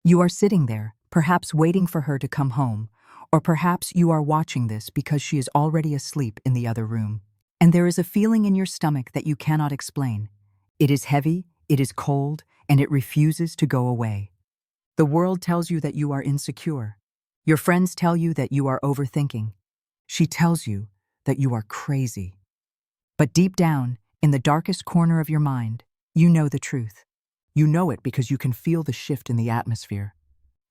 You are sitting there, perhaps waiting for her to come home, or perhaps you are watching this because she is already asleep in the other room. And there is a feeling in your stomach that you cannot explain. It is heavy, it is cold, and it refuses to go away. The world tells you that you are insecure. Your friends tell you that you are overthinking. She tells you that you are crazy. But deep down, in the darkest corner of your mind, you know the truth. You know it because you can feel the shift in the atmosphere.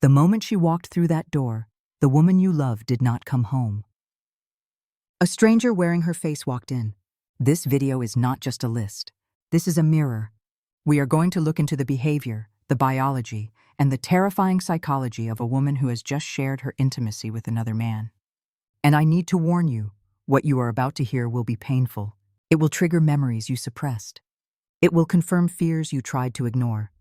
The moment she walked through that door, the woman you love did not come home. A stranger wearing her face walked in. This video is not just a list. This is a mirror. We are going to look into the behavior, the biology, and the terrifying psychology of a woman who has just shared her intimacy with another man. And I need to warn you, what you are about to hear will be painful. It will trigger memories you suppressed. It will confirm fears you tried to ignore.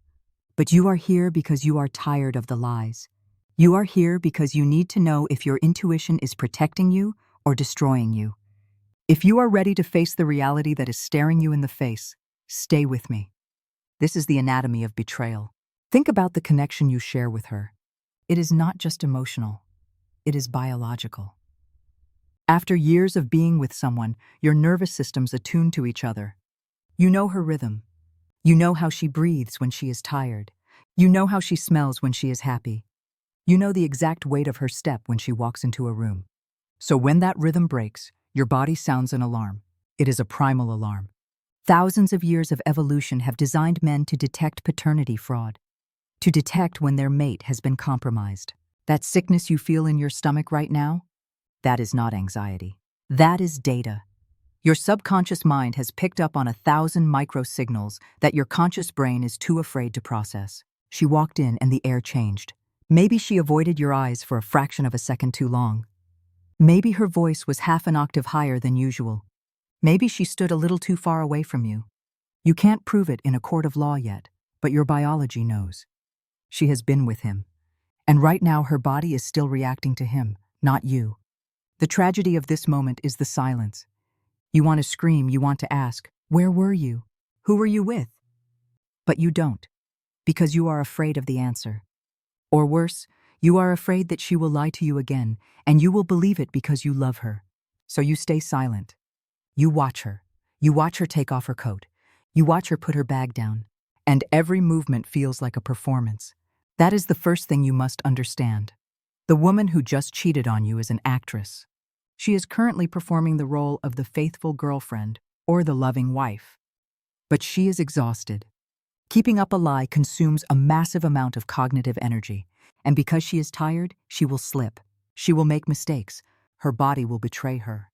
But you are here because you are tired of the lies. You are here because you need to know if your intuition is protecting you or destroying you. If you are ready to face the reality that is staring you in the face, stay with me. This is the anatomy of betrayal. Think about the connection you share with her. It is not just emotional. It is biological. After years of being with someone, your nervous systems attune to each other. You know her rhythm. You know how she breathes when she is tired. You know how she smells when she is happy. You know the exact weight of her step when she walks into a room. So when that rhythm breaks, your body sounds an alarm. It is a primal alarm. Thousands of years of evolution have designed men to detect paternity fraud, to detect when their mate has been compromised. That sickness you feel in your stomach right now, that is not anxiety. That is data. Your subconscious mind has picked up on 1,000 microsignals that your conscious brain is too afraid to process. She walked in and the air changed. Maybe she avoided your eyes for a fraction of a second too long. Maybe her voice was half an octave higher than usual. Maybe she stood a little too far away from you. You can't prove it in a court of law yet, but your biology knows. She has been with him. And right now her body is still reacting to him, not you. The tragedy of this moment is the silence. You want to scream, you want to ask, where were you? Who were you with? But you don't, because you are afraid of the answer. Or worse, you are afraid that she will lie to you again, and you will believe it because you love her. So you stay silent. You watch her. You watch her take off her coat. You watch her put her bag down. And every movement feels like a performance. That is the first thing you must understand. The woman who just cheated on you is an actress. She is currently performing the role of the faithful girlfriend or the loving wife. But she is exhausted. Keeping up a lie consumes a massive amount of cognitive energy, and because she is tired, she will slip. She will make mistakes. Her body will betray her.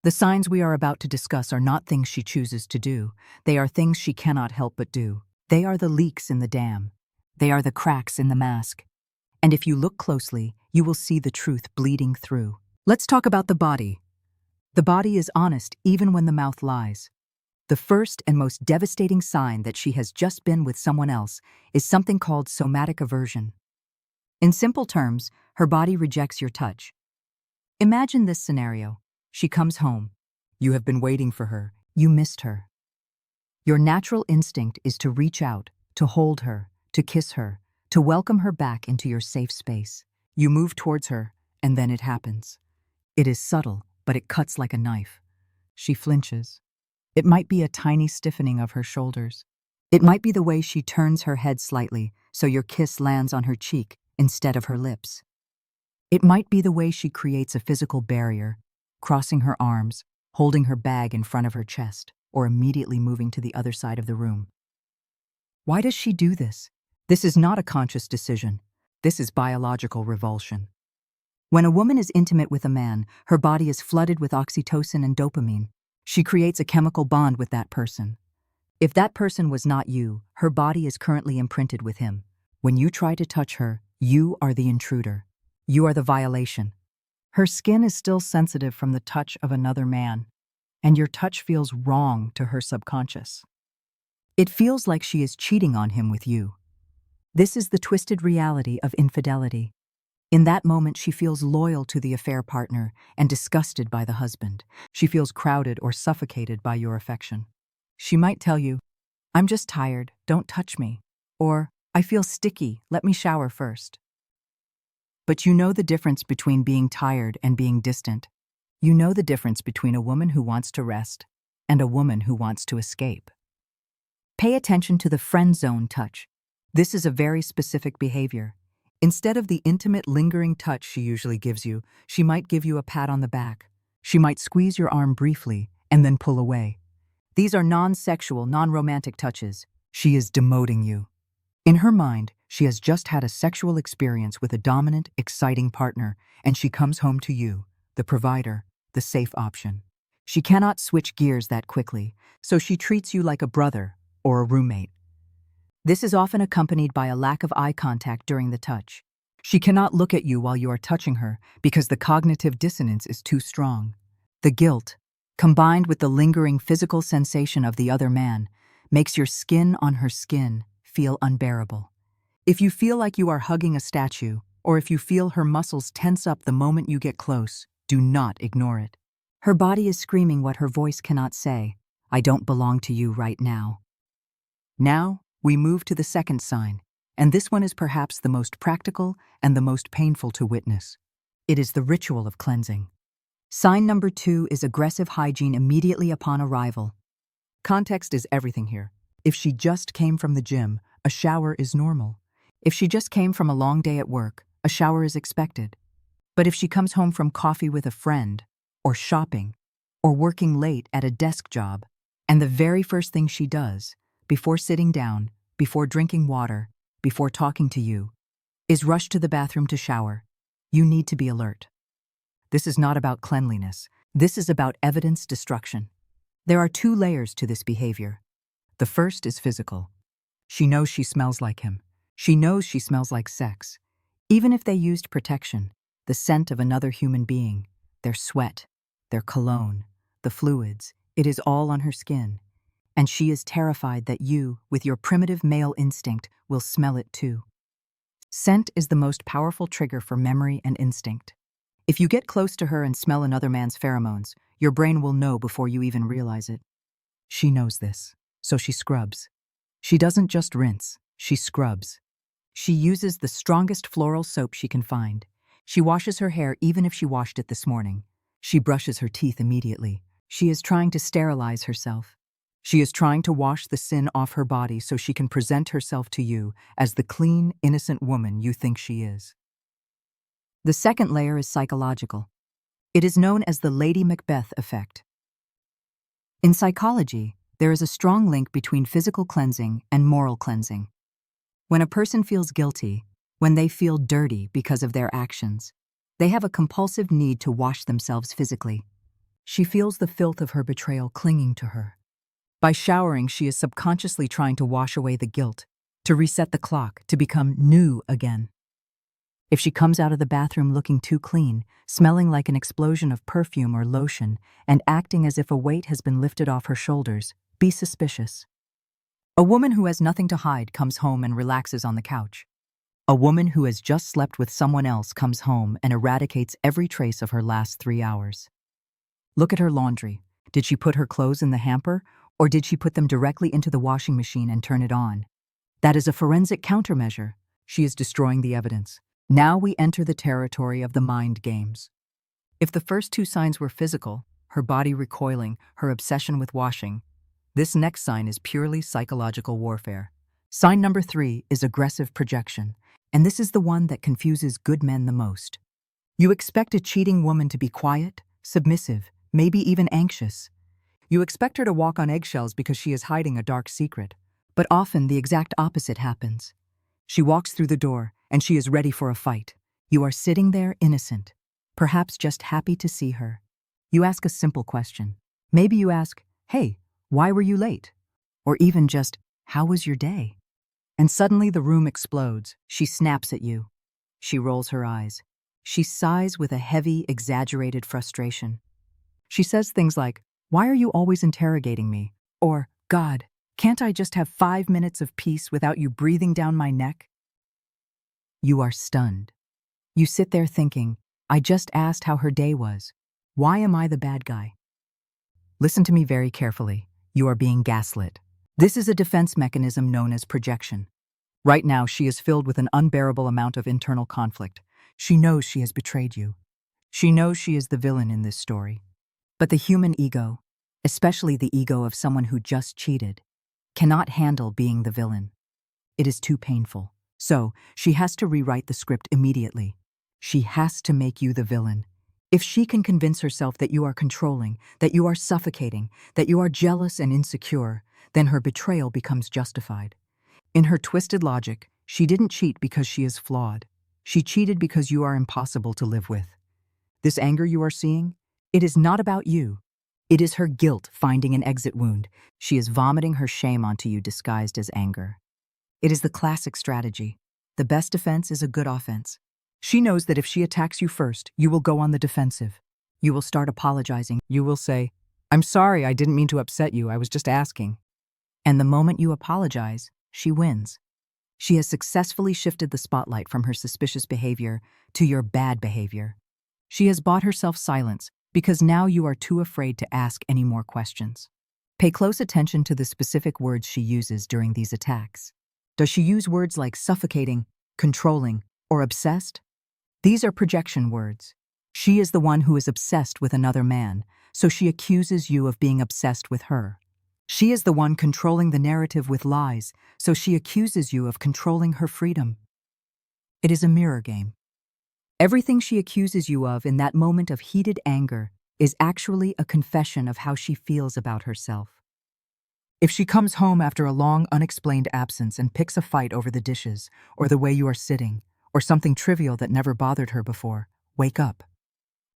The signs we are about to discuss are not things she chooses to do. They are things she cannot help but do. They are the leaks in the dam. They are the cracks in the mask. And if you look closely, you will see the truth bleeding through. Let's talk about the body. The body is honest even when the mouth lies. The first and most devastating sign that she has just been with someone else is something called somatic aversion. In simple terms, her body rejects your touch. Imagine this scenario. She comes home. You have been waiting for her. You missed her. Your natural instinct is to reach out, to hold her, to kiss her, to welcome her back into your safe space. You move towards her, and then it happens. It is subtle, but it cuts like a knife. She flinches. It might be a tiny stiffening of her shoulders. It might be the way she turns her head slightly so your kiss lands on her cheek instead of her lips. It might be the way she creates a physical barrier, crossing her arms, holding her bag in front of her chest, or immediately moving to the other side of the room. Why does she do this? This is not a conscious decision. This is biological revulsion. When a woman is intimate with a man, her body is flooded with oxytocin and dopamine. She creates a chemical bond with that person. If that person was not you, her body is currently imprinted with him. When you try to touch her, you are the intruder. You are the violation. Her skin is still sensitive from the touch of another man, and your touch feels wrong to her subconscious. It feels like she is cheating on him with you. This is the twisted reality of infidelity. In that moment, she feels loyal to the affair partner and disgusted by the husband. She feels crowded or suffocated by your affection. She might tell you, "I'm just tired, don't touch me," or I feel sticky, let me shower first. But you know the difference between being tired and being distant. You know the difference between a woman who wants to rest and a woman who wants to escape. Pay attention to the friend zone touch. This is a very specific behavior. Instead of the intimate, lingering touch she usually gives you, she might give you a pat on the back. She might squeeze your arm briefly and then pull away. These are non-sexual, non-romantic touches. She is demoting you. In her mind, she has just had a sexual experience with a dominant, exciting partner, and she comes home to you, the provider, the safe option. She cannot switch gears that quickly, so she treats you like a brother or a roommate. This is often accompanied by a lack of eye contact during the touch. She cannot look at you while you are touching her because the cognitive dissonance is too strong. The guilt, combined with the lingering physical sensation of the other man, makes your skin on her skin feel unbearable. If you feel like you are hugging a statue, or if you feel her muscles tense up the moment you get close, do not ignore it. Her body is screaming what her voice cannot say. I don't belong to you right now. Now, we move to the second sign, and this one is perhaps the most practical and the most painful to witness. It is the ritual of cleansing. Sign number 2 is aggressive hygiene immediately upon arrival. Context is everything here. If she just came from the gym, a shower is normal. If she just came from a long day at work, a shower is expected. But if she comes home from coffee with a friend, or shopping, or working late at a desk job, and the very first thing she does, before sitting down, before drinking water, before talking to you, is rush to the bathroom to shower, you need to be alert. This is not about cleanliness. This is about evidence destruction. There are 2 layers to this behavior. The first is physical. She knows she smells like him. She knows she smells like sex. Even if they used protection, the scent of another human being, their sweat, their cologne, the fluids, it is all on her skin. And she is terrified that you, with your primitive male instinct, will smell it too. Scent is the most powerful trigger for memory and instinct. If you get close to her and smell another man's pheromones, your brain will know before you even realize it. She knows this, so she scrubs. She doesn't just rinse, she scrubs. She uses the strongest floral soap she can find. She washes her hair even if she washed it this morning. She brushes her teeth immediately. She is trying to sterilize herself. She is trying to wash the sin off her body so she can present herself to you as the clean, innocent woman you think she is. The second layer is psychological. It is known as the Lady Macbeth effect. In psychology, there is a strong link between physical cleansing and moral cleansing. When a person feels guilty, when they feel dirty because of their actions, they have a compulsive need to wash themselves physically. She feels the filth of her betrayal clinging to her. By showering, she is subconsciously trying to wash away the guilt, to reset the clock, to become new again. If she comes out of the bathroom looking too clean, smelling like an explosion of perfume or lotion, and acting as if a weight has been lifted off her shoulders, be suspicious. A woman who has nothing to hide comes home and relaxes on the couch. A woman who has just slept with someone else comes home and eradicates every trace of her last 3 hours. Look at her laundry. Did she put her clothes in the hamper, or did she put them directly into the washing machine and turn it on? That is a forensic countermeasure. She is destroying the evidence. Now we enter the territory of the mind games. If the first 2 signs were physical, her body recoiling, her obsession with washing, this next sign is purely psychological warfare. Sign number 3 is aggressive projection, and this is the one that confuses good men the most. You expect a cheating woman to be quiet, submissive, maybe even anxious. You expect her to walk on eggshells because she is hiding a dark secret. But often the exact opposite happens. She walks through the door, and she is ready for a fight. You are sitting there innocent, perhaps just happy to see her. You ask a simple question. Maybe you ask, "Hey, why were you late?" Or even just, "How was your day?" And suddenly the room explodes. She snaps at you. She rolls her eyes. She sighs with a heavy, exaggerated frustration. She says things like, "Why are you always interrogating me?" Or, "God, can't I just have 5 minutes of peace without you breathing down my neck?" You are stunned. You sit there thinking, I just asked how her day was. Why am I the bad guy? Listen to me very carefully. You are being gaslit. This is a defense mechanism known as projection. Right now, she is filled with an unbearable amount of internal conflict. She knows she has betrayed you. She knows she is the villain in this story. But the human ego, especially the ego of someone who just cheated, cannot handle being the villain. It is too painful. So, she has to rewrite the script immediately. She has to make you the villain. If she can convince herself that you are controlling, that you are suffocating, that you are jealous and insecure, then her betrayal becomes justified. In her twisted logic, she didn't cheat because she is flawed. She cheated because you are impossible to live with. This anger you are seeing, it is not about you. It is her guilt finding an exit wound. She is vomiting her shame onto you disguised as anger. It is the classic strategy. The best defense is a good offense. She knows that if she attacks you first, you will go on the defensive. You will start apologizing. You will say, "I'm sorry, I didn't mean to upset you, I was just asking." And the moment you apologize, she wins. She has successfully shifted the spotlight from her suspicious behavior to your bad behavior. She has bought herself silence because now you are too afraid to ask any more questions. Pay close attention to the specific words she uses during these attacks. Does she use words like suffocating, controlling, or obsessed? These are projection words. She is the one who is obsessed with another man, so she accuses you of being obsessed with her. She is the one controlling the narrative with lies, so she accuses you of controlling her freedom. It is a mirror game. Everything she accuses you of in that moment of heated anger is actually a confession of how she feels about herself. If she comes home after a long, unexplained absence and picks a fight over the dishes, or the way you are sitting, or something trivial that never bothered her before, wake up.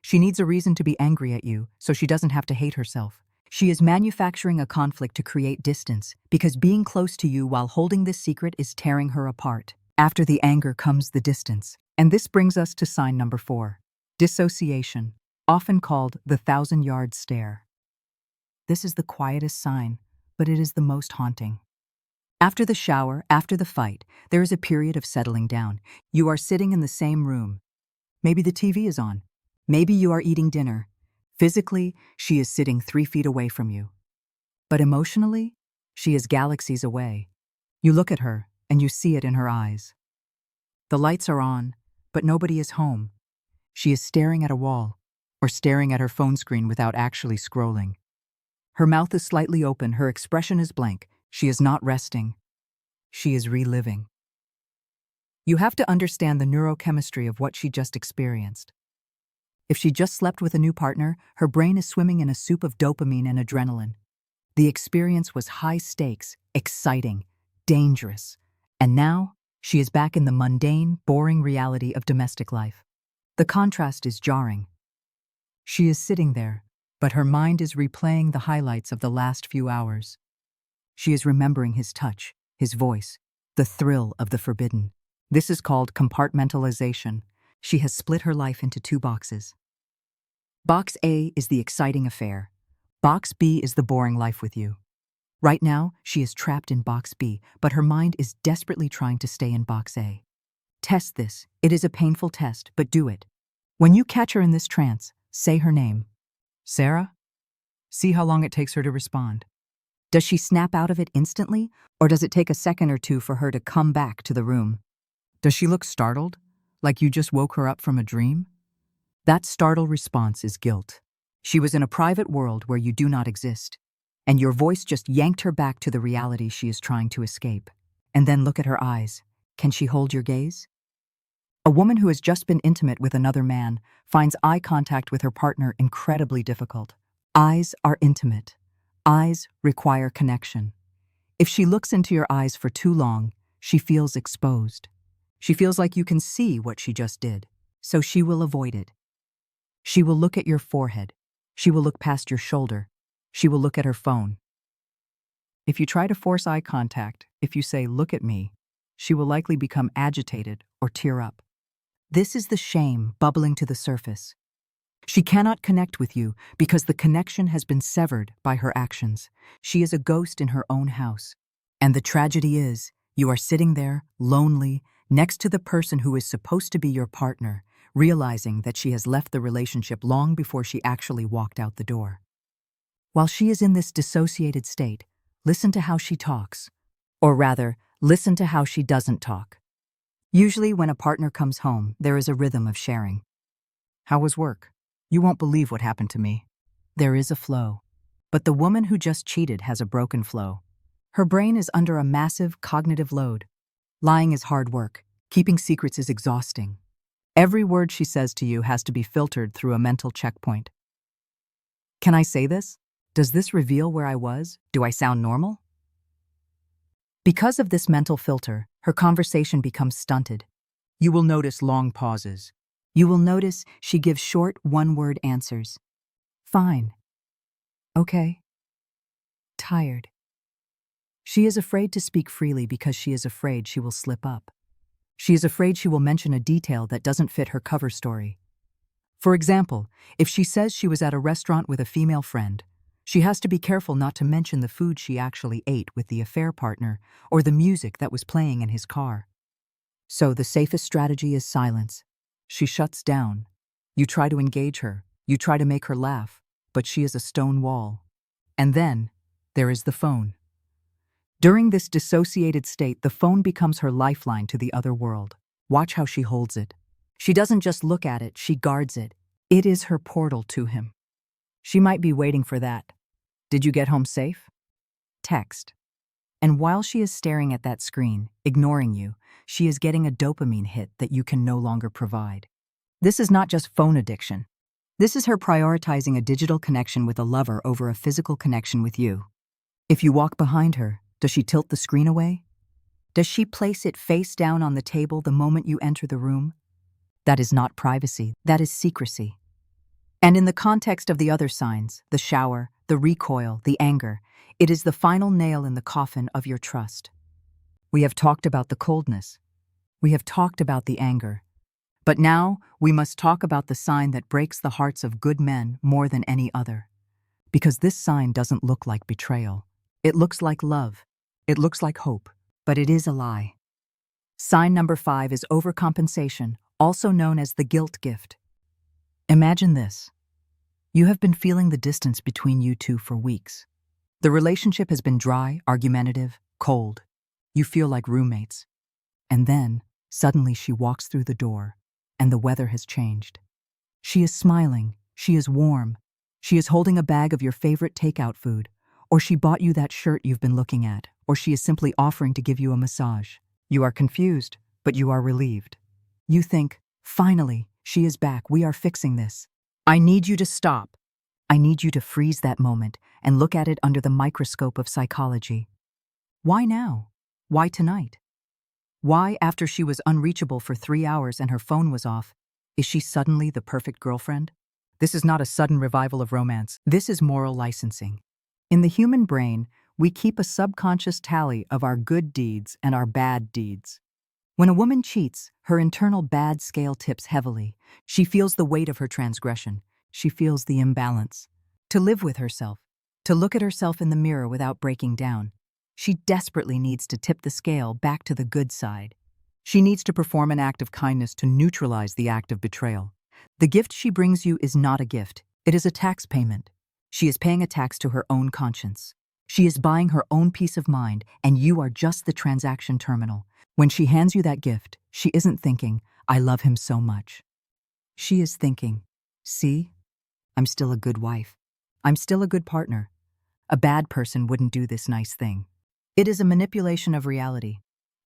She needs a reason to be angry at you, so she doesn't have to hate herself. She is manufacturing a conflict to create distance, because being close to you while holding this secret is tearing her apart. After the anger comes the distance. And this brings us to sign number 4. Dissociation, often called the 1,000-yard stare. This is the quietest sign, but it is the most haunting. After the shower, after the fight, there is a period of settling down. You are sitting in the same room. Maybe the TV is on. Maybe you are eating dinner. Physically, she is sitting 3 feet away from you. But emotionally, she is galaxies away. You look at her, and you see it in her eyes. The lights are on, but nobody is home. She is staring at a wall, or staring at her phone screen without actually scrolling. Her mouth is slightly open, her expression is blank. She is not resting. She is reliving. You have to understand the neurochemistry of what she just experienced. If she just slept with a new partner, her brain is swimming in a soup of dopamine and adrenaline. The experience was high stakes, exciting, dangerous. And now, she is back in the mundane, boring reality of domestic life. The contrast is jarring. She is sitting there, but her mind is replaying the highlights of the last few hours. She is remembering his touch, his voice, the thrill of the forbidden. This is called compartmentalization. She has split her life into 2 boxes. Box A is the exciting affair. Box B is the boring life with you. Right now, she is trapped in Box B, but her mind is desperately trying to stay in Box A. Test this. It is a painful test, but do it. When you catch her in this trance, say her name. Sarah? See how long it takes her to respond. Does she snap out of it instantly, or does it take a second or two for her to come back to the room? Does she look startled, like you just woke her up from a dream? That startled response is guilt. She was in a private world where you do not exist, and your voice just yanked her back to the reality she is trying to escape. And then look at her eyes. Can she hold your gaze? A woman who has just been intimate with another man finds eye contact with her partner incredibly difficult. Eyes are intimate. Eyes require connection. If she looks into your eyes for too long, she feels exposed. She feels like you can see what she just did, so she will avoid it. She will look at your forehead. She will look past your shoulder. She will look at her phone. If you try to force eye contact, if you say, "Look at me," she will likely become agitated or tear up. This is the shame bubbling to the surface. She cannot connect with you because the connection has been severed by her actions. She is a ghost in her own house. And the tragedy is, you are sitting there, lonely, next to the person who is supposed to be your partner, realizing that she has left the relationship long before she actually walked out the door. While she is in this dissociated state, listen to how she talks. Or rather, Listen to how she doesn't talk. Usually when a partner comes home, there is a rhythm of sharing. How was work? You won't believe what happened to me. There is a flow. But the woman who just cheated has a broken flow. Her brain is under a massive cognitive load. Lying is hard work. Keeping secrets is exhausting. Every word she says to you has to be filtered through a mental checkpoint. Can I say this? Does this reveal where I was? Do I sound normal? Because of this mental filter, her conversation becomes stunted. You will notice long pauses. You will notice she gives short, one-word answers. Fine. Okay. Tired. She is afraid to speak freely because she is afraid she will slip up. She is afraid she will mention a detail that doesn't fit her cover story. For example, if she says she was at a restaurant with a female friend, she has to be careful not to mention the food she actually ate with the affair partner or the music that was playing in his car. So the safest strategy is silence. She shuts down. You try to engage her. You try to make her laugh, but she is a stone wall. And then, there is the phone. During this dissociated state, the phone becomes her lifeline to the other world. Watch how she holds it. She doesn't just look at it, she guards it. It is her portal to him. She might be waiting for that. Did you get home safe? Text. And while she is staring at that screen, ignoring you, she is getting a dopamine hit that you can no longer provide. This is not just phone addiction. This is her prioritizing a digital connection with a lover over a physical connection with you. If you walk behind her, does she tilt the screen away? Does she place it face down on the table the moment you enter the room? That is not privacy, that is secrecy. And in the context of the other signs, the shower, the recoil, the anger, it is the final nail in the coffin of your trust. We have talked about the coldness. We have talked about the anger. But now we must talk about the sign that breaks the hearts of good men more than any other. Because this sign doesn't look like betrayal. It looks like love. It looks like hope. But it is a lie. Sign number 5 is overcompensation, also known as the guilt gift. Imagine this. You have been feeling the distance between you two for weeks. The relationship has been dry, argumentative, cold. You feel like roommates. And then, suddenly she walks through the door, and the weather has changed. She is smiling, she is warm, she is holding a bag of your favorite takeout food, or she bought you that shirt you've been looking at, or she is simply offering to give you a massage. You are confused, but you are relieved. You think, finally, she is back, we are fixing this. I need you to stop. I need you to freeze that moment and look at it under the microscope of psychology. Why now? Why tonight? Why, after she was unreachable for 3 hours and her phone was off, is she suddenly the perfect girlfriend? This is not a sudden revival of romance. This is moral licensing. In the human brain, we keep a subconscious tally of our good deeds and our bad deeds. When a woman cheats, her internal bad scale tips heavily. She feels the weight of her transgression. She feels the imbalance. To live with herself, to look at herself in the mirror without breaking down, she desperately needs to tip the scale back to the good side. She needs to perform an act of kindness to neutralize the act of betrayal. The gift she brings you is not a gift. It is a tax payment. She is paying a tax to her own conscience. She is buying her own peace of mind, and you are just the transaction terminal. When she hands you that gift, she isn't thinking, I love him so much. She is thinking, see, I'm still a good wife. I'm still a good partner. A bad person wouldn't do this nice thing. It is a manipulation of reality.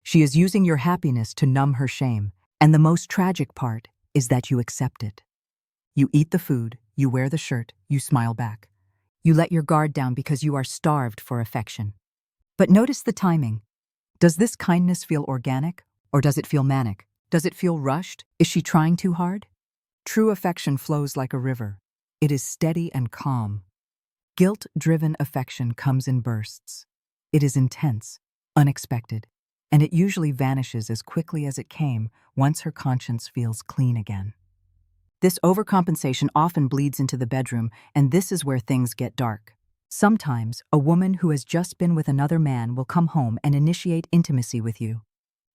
She is using your happiness to numb her shame, and the most tragic part is that you accept it. You eat the food, you wear the shirt, you smile back. You let your guard down because you are starved for affection. But notice the timing. Does this kindness feel organic, or does it feel manic? Does it feel rushed? Is she trying too hard? True affection flows like a river. It is steady and calm. Guilt-driven affection comes in bursts. It is intense, unexpected, and it usually vanishes as quickly as it came once her conscience feels clean again. This overcompensation often bleeds into the bedroom, and this is where things get dark. Sometimes, a woman who has just been with another man will come home and initiate intimacy with you.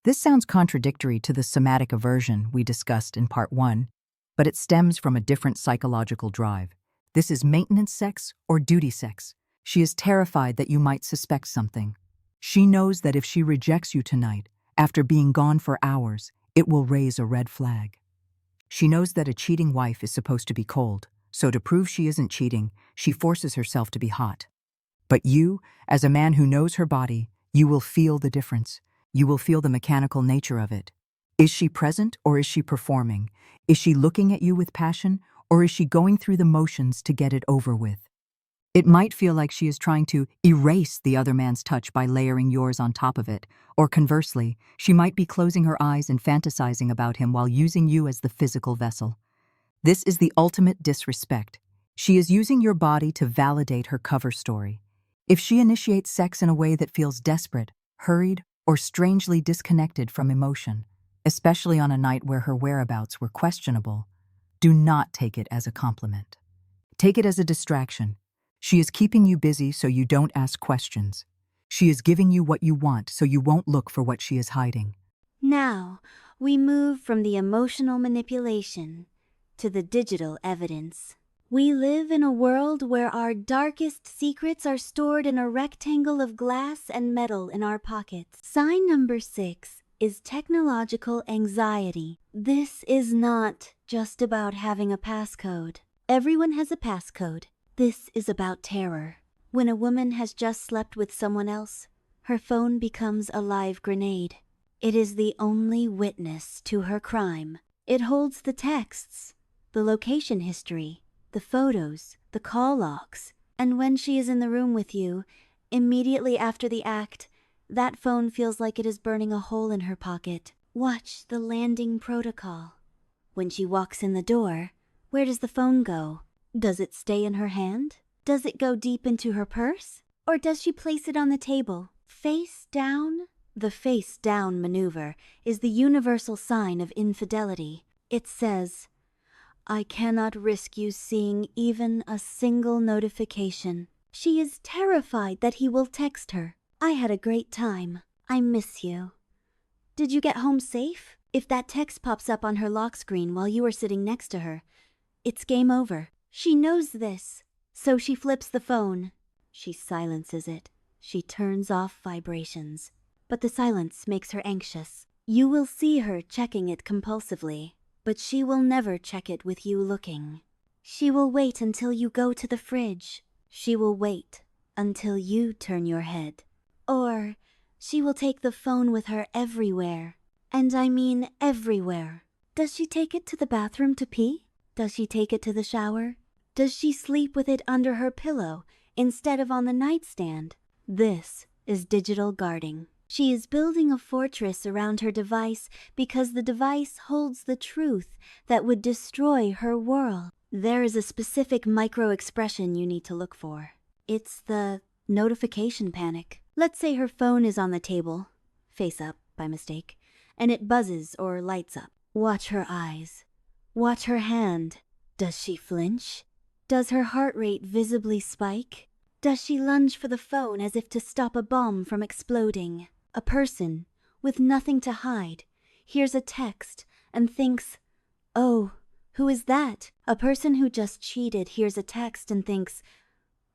This sounds contradictory to the somatic aversion we discussed in part 1, but it stems from a different psychological drive. This is maintenance sex or duty sex. She is terrified that you might suspect something. She knows that if she rejects you tonight, after being gone for hours, it will raise a red flag. She knows that a cheating wife is supposed to be cold, so to prove she isn't cheating, she forces herself to be hot. But you, as a man who knows her body, you will feel the difference. You will feel the mechanical nature of it. Is she present or is she performing? Is she looking at you with passion or is she going through the motions to get it over with? It might feel like she is trying to erase the other man's touch by layering yours on top of it, or conversely, she might be closing her eyes and fantasizing about him while using you as the physical vessel. This is the ultimate disrespect. She is using your body to validate her cover story. If she initiates sex in a way that feels desperate, hurried, or strangely disconnected from emotion, especially on a night where her whereabouts were questionable, do not take it as a compliment. Take it as a distraction. She is keeping you busy so you don't ask questions. She is giving you what you want so you won't look for what she is hiding. Now, we move from the emotional manipulation to the digital evidence. We live in a world where our darkest secrets are stored in a rectangle of glass and metal in our pockets. Sign number 6 is technological anxiety. This is not just about having a passcode. Everyone has a passcode. This is about terror. When a woman has just slept with someone else, her phone becomes a live grenade. It is the only witness to her crime. It holds the texts, the location history, the photos, the call logs. And when she is in the room with you, immediately after the act, that phone feels like it is burning a hole in her pocket. Watch the landing protocol. When she walks in the door, where does the phone go? Does it stay in her hand? Does it go deep into her purse? Or does she place it on the table, face down? The face down maneuver is the universal sign of infidelity. It says, I cannot risk you seeing even a single notification. She is terrified that he will text her. I had a great time. I miss you. Did you get home safe? If that text pops up on her lock screen while you are sitting next to her, it's game over. She knows this, so she flips the phone. She silences it. She turns off vibrations. But the silence makes her anxious. You will see her checking it compulsively, but she will never check it with you looking. She will wait until you go to the fridge. She will wait until you turn your head. Or she will take the phone with her everywhere. And I mean everywhere. Does she take it to the bathroom to pee? Does she take it to the shower? Does she sleep with it under her pillow instead of on the nightstand? This is digital guarding. She is building a fortress around her device because the device holds the truth that would destroy her world. There is a specific micro-expression you need to look for. It's the notification panic. Let's say her phone is on the table, face up by mistake, and it buzzes or lights up. Watch her eyes. Watch her hand. Does she flinch? Does her heart rate visibly spike? Does she lunge for the phone as if to stop a bomb from exploding? A person, with nothing to hide, hears a text and thinks, oh, who is that? A person who just cheated hears a text and thinks,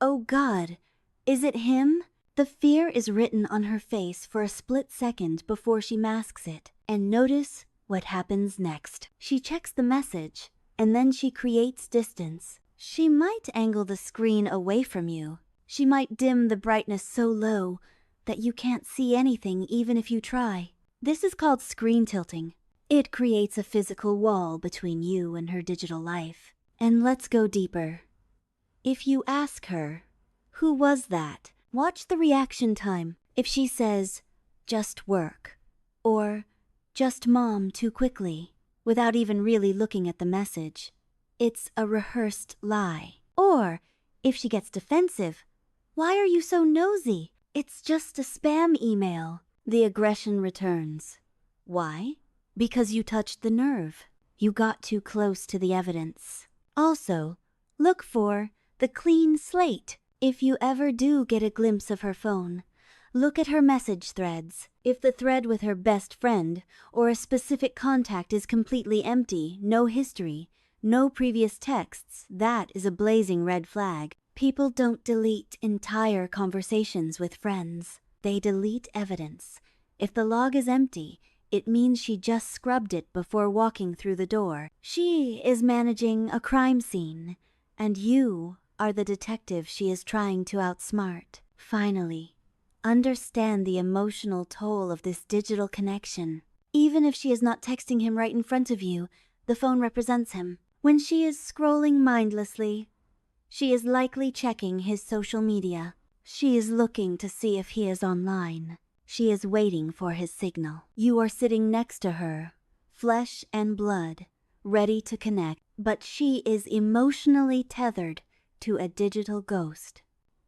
oh God, is it him? The fear is written on her face for a split second before she masks it. And notice what happens next. She checks the message, and then she creates distance. She might angle the screen away from you. She might dim the brightness so low that you can't see anything even if you try. This is called screen tilting. It creates a physical wall between you and her digital life. And let's go deeper. If you ask her, who was that? Watch the reaction time. If she says, just work, or just mom too quickly, without even really looking at the message, it's a rehearsed lie. Or if she gets defensive, why are you so nosy? It's just a spam email. The aggression returns. Why? Because you touched the nerve. You got too close to the evidence. Also, look for the clean slate. If you ever do get a glimpse of her phone, look at her message threads. If the thread with her best friend or a specific contact is completely empty, no history, no previous texts, that is a blazing red flag. People don't delete entire conversations with friends. they delete evidence. If the log is empty, it means she just scrubbed it before walking through the door. She is managing a crime scene, and you are the detective she is trying to outsmart. Finally, understand the emotional toll of this digital connection. Even if she is not texting him right in front of you, the phone represents him. When she is scrolling mindlessly, she is likely checking his social media. She is looking to see if he is online. She is waiting for his signal. You are sitting next to her, flesh and blood, ready to connect, but she is emotionally tethered to a digital ghost.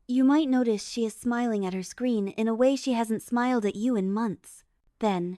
You might notice she is smiling at her screen in a way she hasn't smiled at you in months. Then,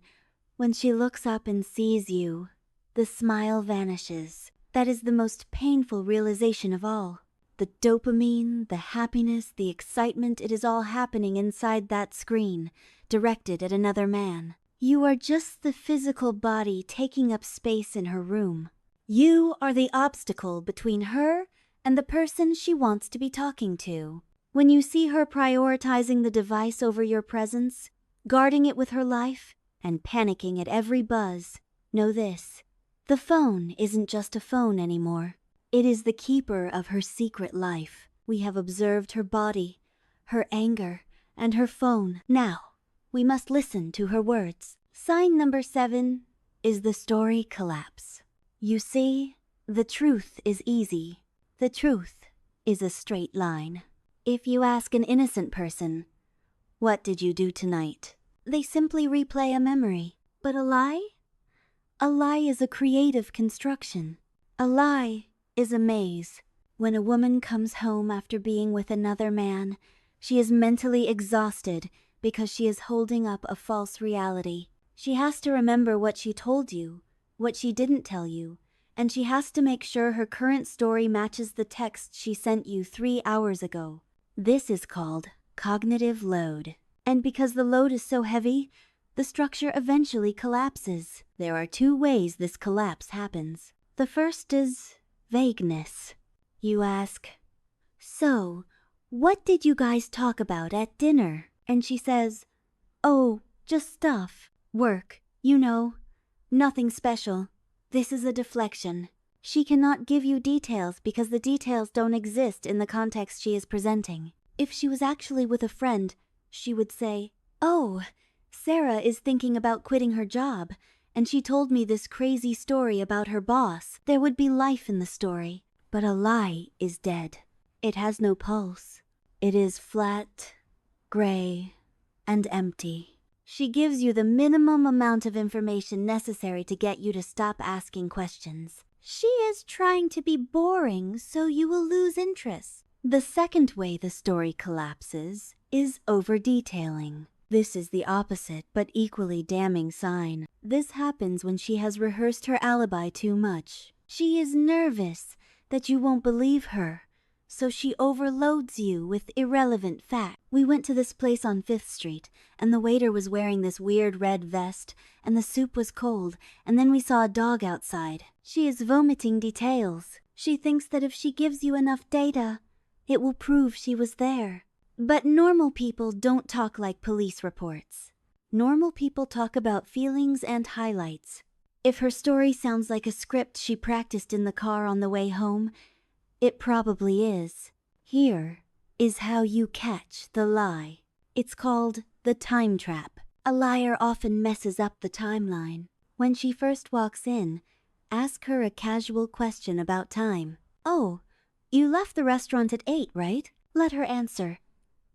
when she looks up and sees you, the smile vanishes. That is the most painful realization of all. The dopamine, the happiness, the excitement, it is all happening inside that screen, directed at another man. You are just the physical body taking up space in her room. You are the obstacle between her and the person she wants to be talking to. When you see her prioritizing the device over your presence, guarding it with her life, and panicking at every buzz, know this: the phone isn't just a phone anymore. It is the keeper of her secret life. We have observed her body, her anger, and her phone. Now, we must listen to her words. Sign number 7 is the story collapse. You see, the truth is easy. The truth is a straight line. If you ask an innocent person, "What did you do tonight?" they simply replay a memory. But a lie? A lie is a creative construction. A lie is a maze. When a woman comes home after being with another man, she is mentally exhausted because she is holding up a false reality. She has to remember what she told you, what she didn't tell you, and she has to make sure her current story matches the text she sent you 3 hours ago. This is called cognitive load. And because the load is so heavy, the structure eventually collapses. There are 2 ways this collapse happens. The first is vagueness. You ask, "So, what did you guys talk about at dinner?" And she says, "Oh, just stuff. Work. You know. Nothing special." This is a deflection. She cannot give you details because the details don't exist in the context she is presenting. If she was actually with a friend, she would say, "Oh, Sarah is thinking about quitting her job, and she told me this crazy story about her boss." There would be life in the story. But a lie is dead. It has no pulse. It is flat, gray, and empty. She gives you the minimum amount of information necessary to get you to stop asking questions. She is trying to be boring so you will lose interest. The second way the story collapses is over-detailing. This is the opposite but equally damning sign. This happens when she has rehearsed her alibi too much. She is nervous that you won't believe her, so she overloads you with irrelevant facts. "We went to this place on 5th Street, and the waiter was wearing this weird red vest, and the soup was cold, and then we saw a dog outside." She is vomiting details. She thinks that if she gives you enough data, it will prove she was there. But normal people don't talk like police reports. Normal people talk about feelings and highlights. If her story sounds like a script she practiced in the car on the way home, it probably is. Here is how you catch the lie. It's called the time trap. A liar often messes up the timeline. When she first walks in, ask her a casual question about time. "Oh, you left the restaurant at 8, right?" Let her answer.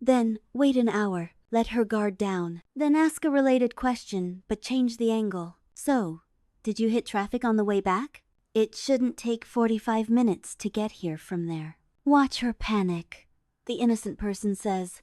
Then wait an hour. Let her guard down. Then ask a related question, but change the angle. "So, did you hit traffic on the way back?" It shouldn't take 45 minutes to get here from there. Watch her panic. The innocent person says,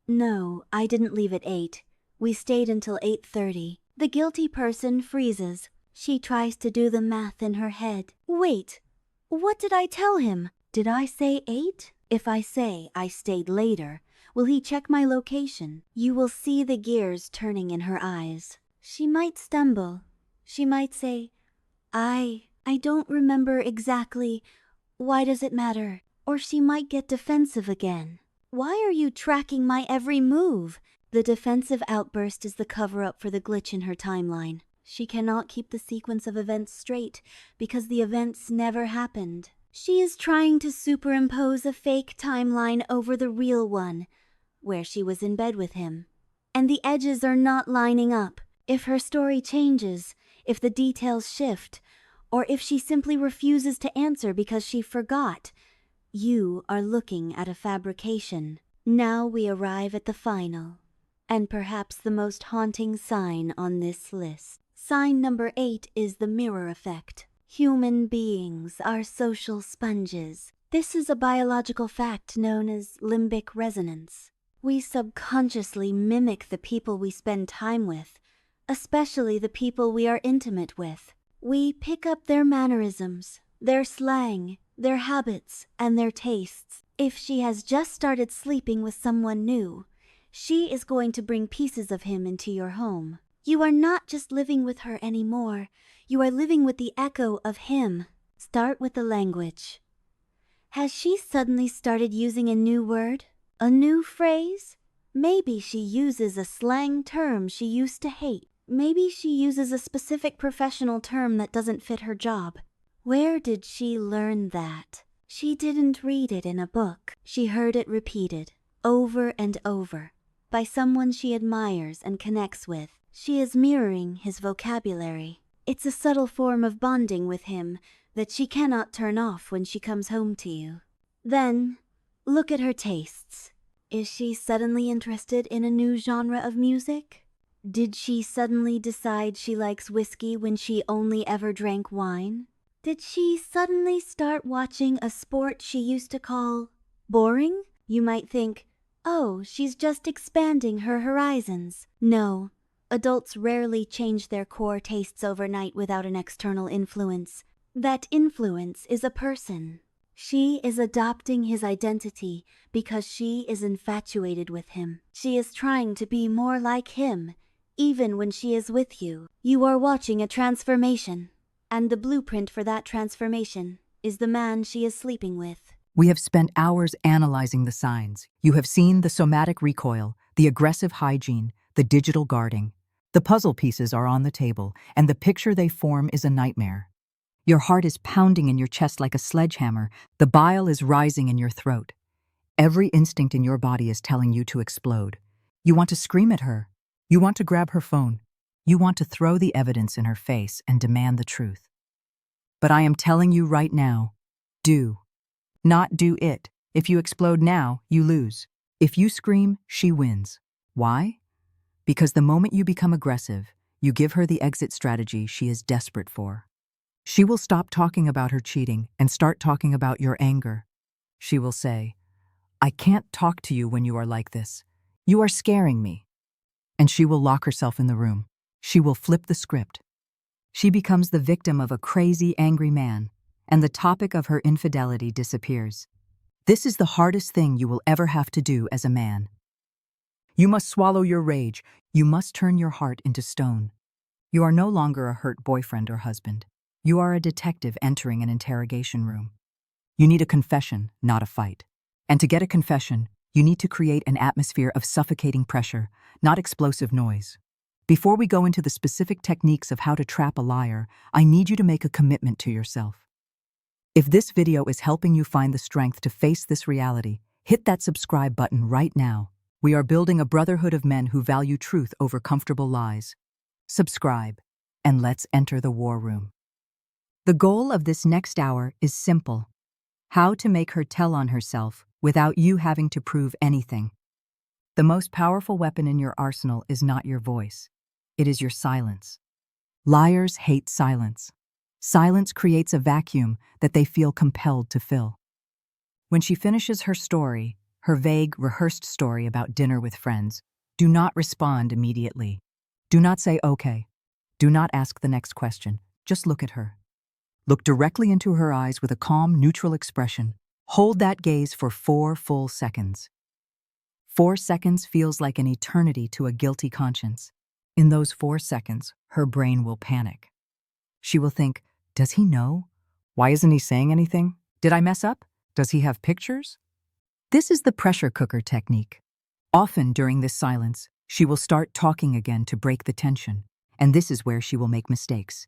"No, I didn't leave at 8. We stayed until 8:30. The guilty person freezes. She tries to do the math in her head. "Wait, what did I tell him? Did I say 8? If I say I stayed later, will he check my location?" You will see the gears turning in her eyes. She might stumble. She might say, I don't remember exactly. Why does it matter?" Or she might get defensive again. "Why are you tracking my every move?" The defensive outburst is the cover-up for the glitch in her timeline. She cannot keep the sequence of events straight because the events never happened. She is trying to superimpose a fake timeline over the real one, where she was in bed with him. And the edges are not lining up. If her story changes, if the details shift, or if she simply refuses to answer because she forgot, you are looking at a fabrication. Now we arrive at the final, and perhaps the most haunting sign on this list. Sign number 8 is the mirror effect. Human beings are social sponges. This is a biological fact known as limbic resonance. We subconsciously mimic the people we spend time with, especially the people we are intimate with. We pick up their mannerisms, their slang, their habits, and their tastes. If she has just started sleeping with someone new, she is going to bring pieces of him into your home. You are not just living with her anymore. You are living with the echo of him. Start with the language. Has she suddenly started using a new word? A new phrase? Maybe she uses a slang term she used to hate. Maybe she uses a specific professional term that doesn't fit her job. Where did she learn that? She didn't read it in a book. She heard it repeated, over and over, by someone she admires and connects with. She is mirroring his vocabulary. It's a subtle form of bonding with him that she cannot turn off when she comes home to you. Then, look at her tastes. Is she suddenly interested in a new genre of music? Did she suddenly decide she likes whiskey when she only ever drank wine? Did she suddenly start watching a sport she used to call boring? You might think, oh, she's just expanding her horizons. No, adults rarely change their core tastes overnight without an external influence. That influence is a person. She is adopting his identity because she is infatuated with him. She is trying to be more like him, even when she is with you. You are watching a transformation, and the blueprint for that transformation is the man she is sleeping with. We have spent hours analyzing the signs. You have seen the somatic recoil, the aggressive hygiene, the digital guarding. The puzzle pieces are on the table, and the picture they form is a nightmare. Your heart is pounding in your chest like a sledgehammer. The bile is rising in your throat. Every instinct in your body is telling you to explode. You want to scream at her. You want to grab her phone. You want to throw the evidence in her face and demand the truth. But I am telling you right now, do. Not do it. If you explode now, you lose. If you scream, she wins. Why? Because the moment you become aggressive, you give her the exit strategy she is desperate for. She will stop talking about her cheating and start talking about your anger. She will say, I can't talk to you when you are like this. You are scaring me. And she will lock herself in the room. She will flip the script. She becomes the victim of a crazy, angry man, and the topic of her infidelity disappears. This is the hardest thing you will ever have to do as a man. You must swallow your rage. You must turn your heart into stone. You are no longer a hurt boyfriend or husband. You are a detective entering an interrogation room. You need a confession, not a fight. And to get a confession, you need to create an atmosphere of suffocating pressure, not explosive noise. Before we go into the specific techniques of how to trap a liar, I need you to make a commitment to yourself. If this video is helping you find the strength to face this reality, hit that subscribe button right now. We are building a brotherhood of men who value truth over comfortable lies. Subscribe, and let's enter the war room. The goal of this next hour is simple: how to make her tell on herself without you having to prove anything. The most powerful weapon in your arsenal is not your voice. It is your silence. Liars hate silence. Silence creates a vacuum that they feel compelled to fill. When she finishes her story, her vague, rehearsed story about dinner with friends, do not respond immediately. Do not say, okay. Do not ask the next question. Just look at her. Look directly into her eyes with a calm, neutral expression. Hold that gaze for 4 full seconds. 4 seconds feels like an eternity to a guilty conscience. In those 4 seconds, her brain will panic. She will think, does he know? Why isn't he saying anything? Did I mess up? Does he have pictures? This is the pressure cooker technique. Often during this silence, She will start talking again to break the tension, and this is where she will make mistakes.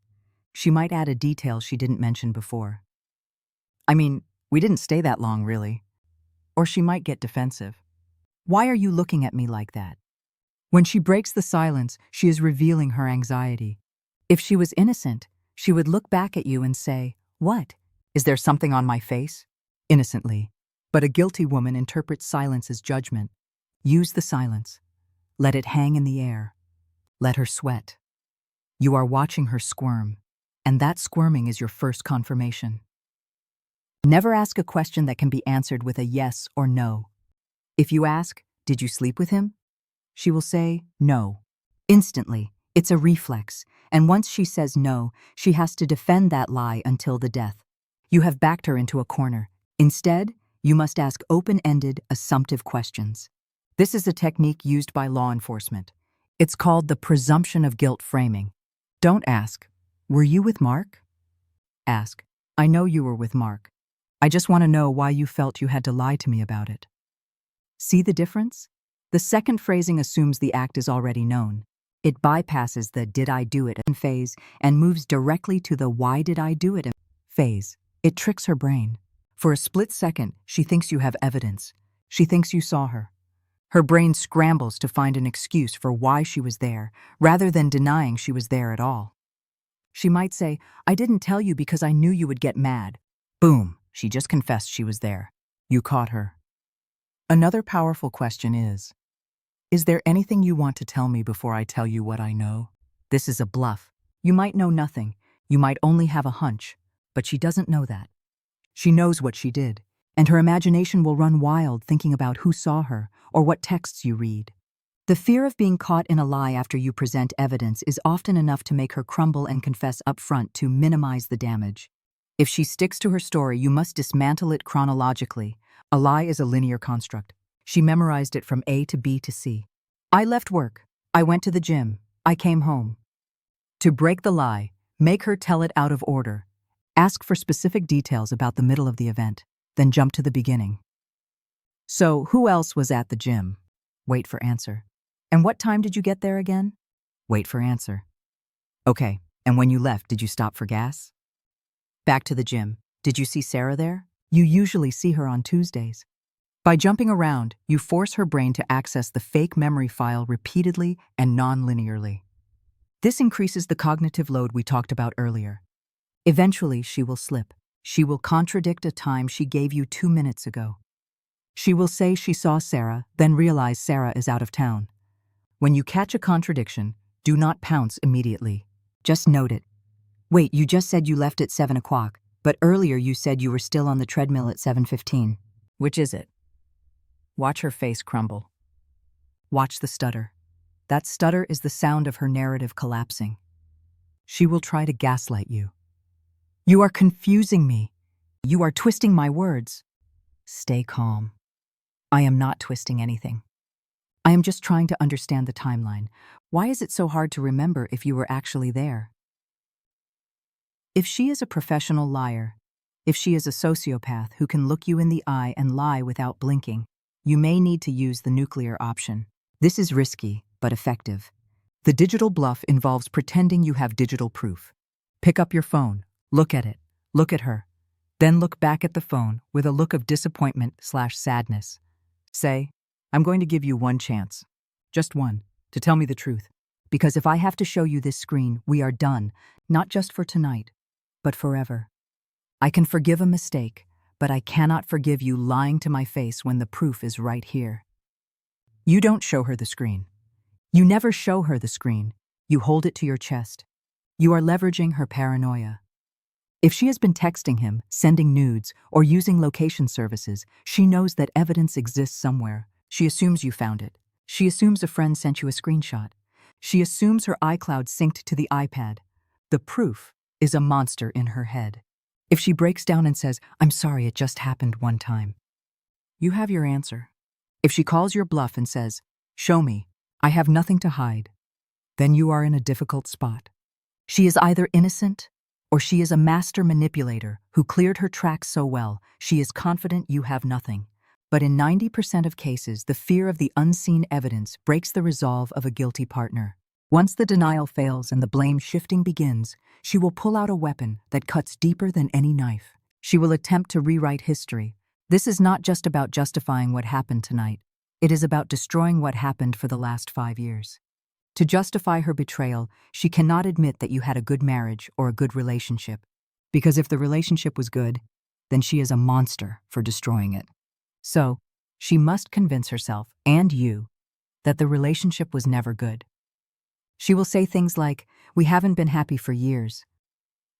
She might add a detail she didn't mention before. I mean, we didn't stay that long, really. Or she might get defensive. Why are you looking at me like that? When she breaks the silence, she is revealing her anxiety. If she was innocent, she would look back at you and say, "What? Is there something on my face?" Innocently. But a guilty woman interprets silence as judgment. Use the silence. Let it hang in the air. Let her sweat. You are watching her squirm, and that squirming is your first confirmation. Never ask a question that can be answered with a yes or no. If you ask, "Did you sleep with him?" she will say, "No." Instantly. It's a reflex, and once she says no, she has to defend that lie until the death. You have backed her into a corner. Instead, you must ask open-ended, assumptive questions. This is a technique used by law enforcement. It's called the presumption of guilt framing. Don't ask, "Were you with Mark?" Ask, "I know you were with Mark. I just want to know why you felt you had to lie to me about it." See the difference? The second phrasing assumes the act is already known. It bypasses the "did I do it" phase and moves directly to the "why did I do it" phase. It tricks her brain. For a split second, she thinks you have evidence. She thinks you saw her. Her brain scrambles to find an excuse for why she was there, rather than denying she was there at all. She might say, "I didn't tell you because I knew you would get mad." Boom, she just confessed she was there. You caught her. Another powerful question is there anything you want to tell me before I tell you what I know? This is a bluff. You might know nothing. You might only have a hunch. But she doesn't know that. She knows what she did, and her imagination will run wild thinking about who saw her or what texts you read. The fear of being caught in a lie after you present evidence is often enough to make her crumble and confess up front to minimize the damage. If she sticks to her story, you must dismantle it chronologically. A lie is a linear construct. She memorized it from A to B to C. I left work. I went to the gym. I came home. To break the lie, make her tell it out of order. Ask for specific details about the middle of the event, then jump to the beginning. So, who else was at the gym? Wait for answer. And what time did you get there again? Wait for answer. Okay, and when you left, did you stop for gas? Back to the gym. Did you see Sarah there? You usually see her on Tuesdays. By jumping around, you force her brain to access the fake memory file repeatedly and non-linearly. This increases the cognitive load we talked about earlier. Eventually, she will slip. She will contradict a time she gave you 2 minutes ago. She will say she saw Sarah, then realize Sarah is out of town. When you catch a contradiction, do not pounce immediately. Just note it. Wait, you just said you left at 7 o'clock, but earlier you said you were still on the treadmill at 7:15. Which is it? Watch her face crumble. Watch the stutter. That stutter is the sound of her narrative collapsing. She will try to gaslight you. You are confusing me. You are twisting my words. Stay calm. I am not twisting anything. I am just trying to understand the timeline. Why is it so hard to remember if you were actually there? If she is a professional liar, if she is a sociopath who can look you in the eye and lie without blinking, you may need to use the nuclear option. This is risky, but effective. The digital bluff involves pretending you have digital proof. Pick up your phone, look at it, look at her, then look back at the phone with a look of disappointment/sadness. Say, "I'm going to give you one chance, just one, to tell me the truth. Because if I have to show you this screen, we are done, not just for tonight, but forever. I can forgive a mistake, but I cannot forgive you lying to my face when the proof is right here." You don't show her the screen. You never show her the screen. You hold it to your chest. You are leveraging her paranoia. If she has been texting him, sending nudes, or using location services, she knows that evidence exists somewhere. She assumes you found it. She assumes a friend sent you a screenshot. She assumes her iCloud synced to the iPad. The proof is a monster in her head. If she breaks down and says, "I'm sorry, it just happened one time," you have your answer. If she calls your bluff and says, "Show me, I have nothing to hide," then you are in a difficult spot. She is either innocent or she is a master manipulator who cleared her tracks so well she is confident you have nothing. But in 90% of cases, the fear of the unseen evidence breaks the resolve of a guilty partner. Once the denial fails and the blame shifting begins, she will pull out a weapon that cuts deeper than any knife. She will attempt to rewrite history. This is not just about justifying what happened tonight. It is about destroying what happened for the last 5 years. To justify her betrayal, she cannot admit that you had a good marriage or a good relationship. Because if the relationship was good, then she is a monster for destroying it. So, she must convince herself, and you, that the relationship was never good. She will say things like, "We haven't been happy for years.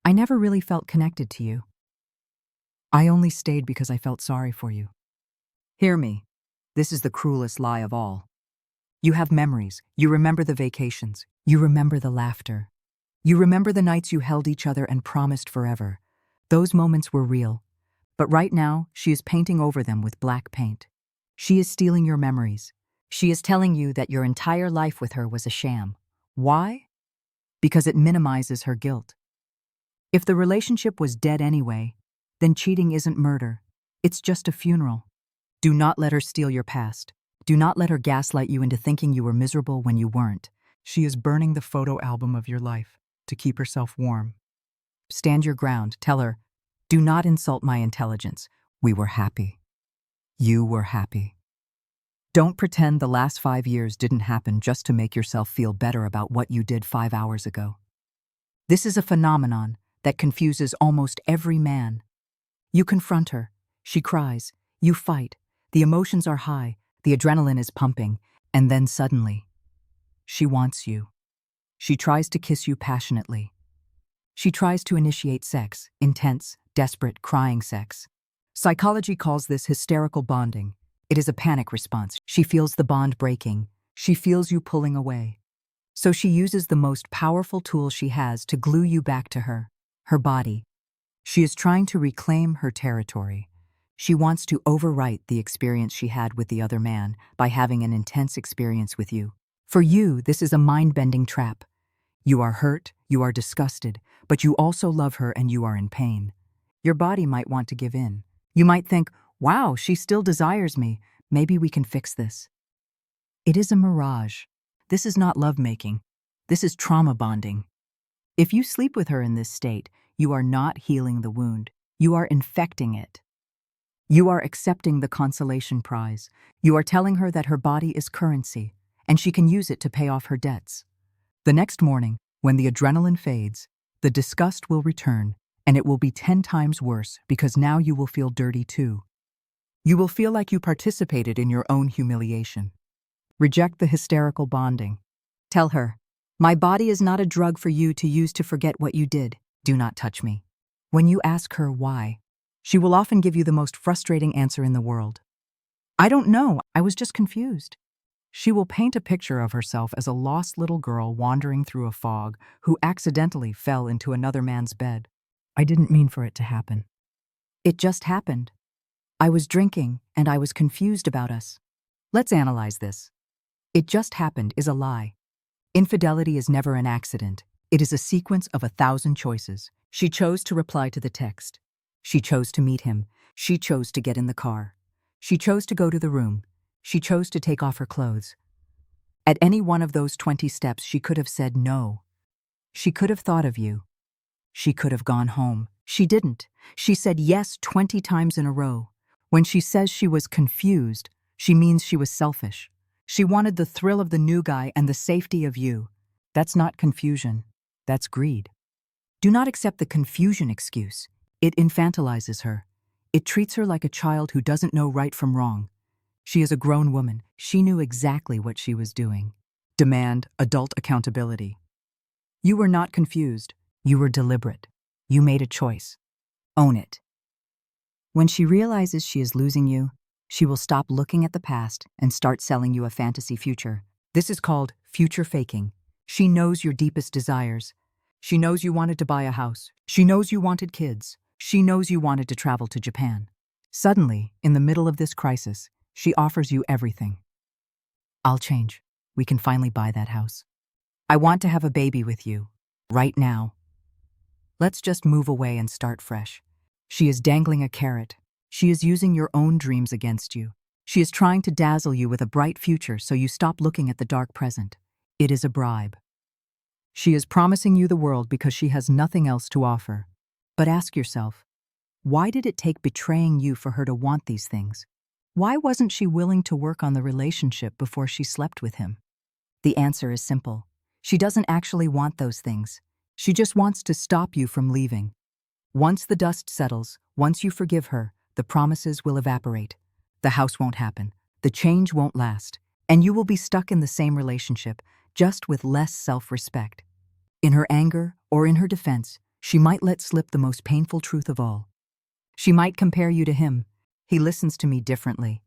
I never really felt connected to you. I only stayed because I felt sorry for you." Hear me. This is the cruelest lie of all. You have memories. You remember the vacations. You remember the laughter. You remember the nights you held each other and promised forever. Those moments were real. But right now, she is painting over them with black paint. She is stealing your memories. She is telling you that your entire life with her was a sham. Why? Because it minimizes her guilt. If the relationship was dead anyway, then cheating isn't murder. It's just a funeral. Do not let her steal your past. Do not let her gaslight you into thinking you were miserable when you weren't. She is burning the photo album of your life to keep herself warm. Stand your ground. Tell her, "Do not insult my intelligence. We were happy. You were happy." Don't pretend the last 5 years didn't happen just to make yourself feel better about what you did 5 hours ago. This is a phenomenon that confuses almost every man. You confront her. She cries. You fight. The emotions are high. The adrenaline is pumping. And then suddenly, she wants you. She tries to kiss you passionately. She tries to initiate sex, intense, desperate, crying sex. Psychology calls this hysterical bonding. It is a panic response. She feels the bond breaking. She feels you pulling away. So she uses the most powerful tool she has to glue you back to her body. She is trying to reclaim her territory. She wants to overwrite the experience she had with the other man by having an intense experience with you. For you, this is a mind-bending trap. You are hurt, you are disgusted, but you also love her and you are in pain. Your body might want to give in. You might think, "Wow, she still desires me. Maybe we can fix this." It is a mirage. This is not lovemaking. This is trauma bonding. If you sleep with her in this state, you are not healing the wound. You are infecting it. You are accepting the consolation prize. You are telling her that her body is currency, and she can use it to pay off her debts. The next morning, when the adrenaline fades, the disgust will return, and it will be 10 times worse because now you will feel dirty too. You will feel like you participated in your own humiliation. Reject the hysterical bonding. Tell her, "My body is not a drug for you to use to forget what you did. Do not touch me." When you ask her why, she will often give you the most frustrating answer in the world. "I don't know, I was just confused." She will paint a picture of herself as a lost little girl wandering through a fog who accidentally fell into another man's bed. "I didn't mean for it to happen. It just happened. I was drinking and I was confused about us." Let's analyze this. "It just happened" is a lie. Infidelity is never an accident. It is a sequence of 1,000 choices. She chose to reply to the text. She chose to meet him. She chose to get in the car. She chose to go to the room. She chose to take off her clothes. At any one of those 20 steps, she could have said no. She could have thought of you. She could have gone home. She didn't. She said yes 20 times in a row. When she says she was confused, she means she was selfish. She wanted the thrill of the new guy and the safety of you. That's not confusion. That's greed. Do not accept the confusion excuse. It infantilizes her. It treats her like a child who doesn't know right from wrong. She is a grown woman. She knew exactly what she was doing. Demand adult accountability. You were not confused. You were deliberate. You made a choice. Own it. When she realizes she is losing you, she will stop looking at the past and start selling you a fantasy future. This is called future faking. She knows your deepest desires. She knows you wanted to buy a house. She knows you wanted kids. She knows you wanted to travel to Japan. Suddenly, in the middle of this crisis, she offers you everything. "I'll change. We can finally buy that house. I want to have a baby with you. Right now. Let's just move away and start fresh." She is dangling a carrot. She is using your own dreams against you. She is trying to dazzle you with a bright future so you stop looking at the dark present. It is a bribe. She is promising you the world because she has nothing else to offer. But ask yourself, why did it take betraying you for her to want these things? Why wasn't she willing to work on the relationship before she slept with him? The answer is simple. She doesn't actually want those things. She just wants to stop you from leaving. Once the dust settles, once you forgive her, the promises will evaporate. The house won't happen. The change won't last. And you will be stuck in the same relationship, just with less self-respect. In her anger or in her defense, she might let slip the most painful truth of all. She might compare you to him. He listens to me differently.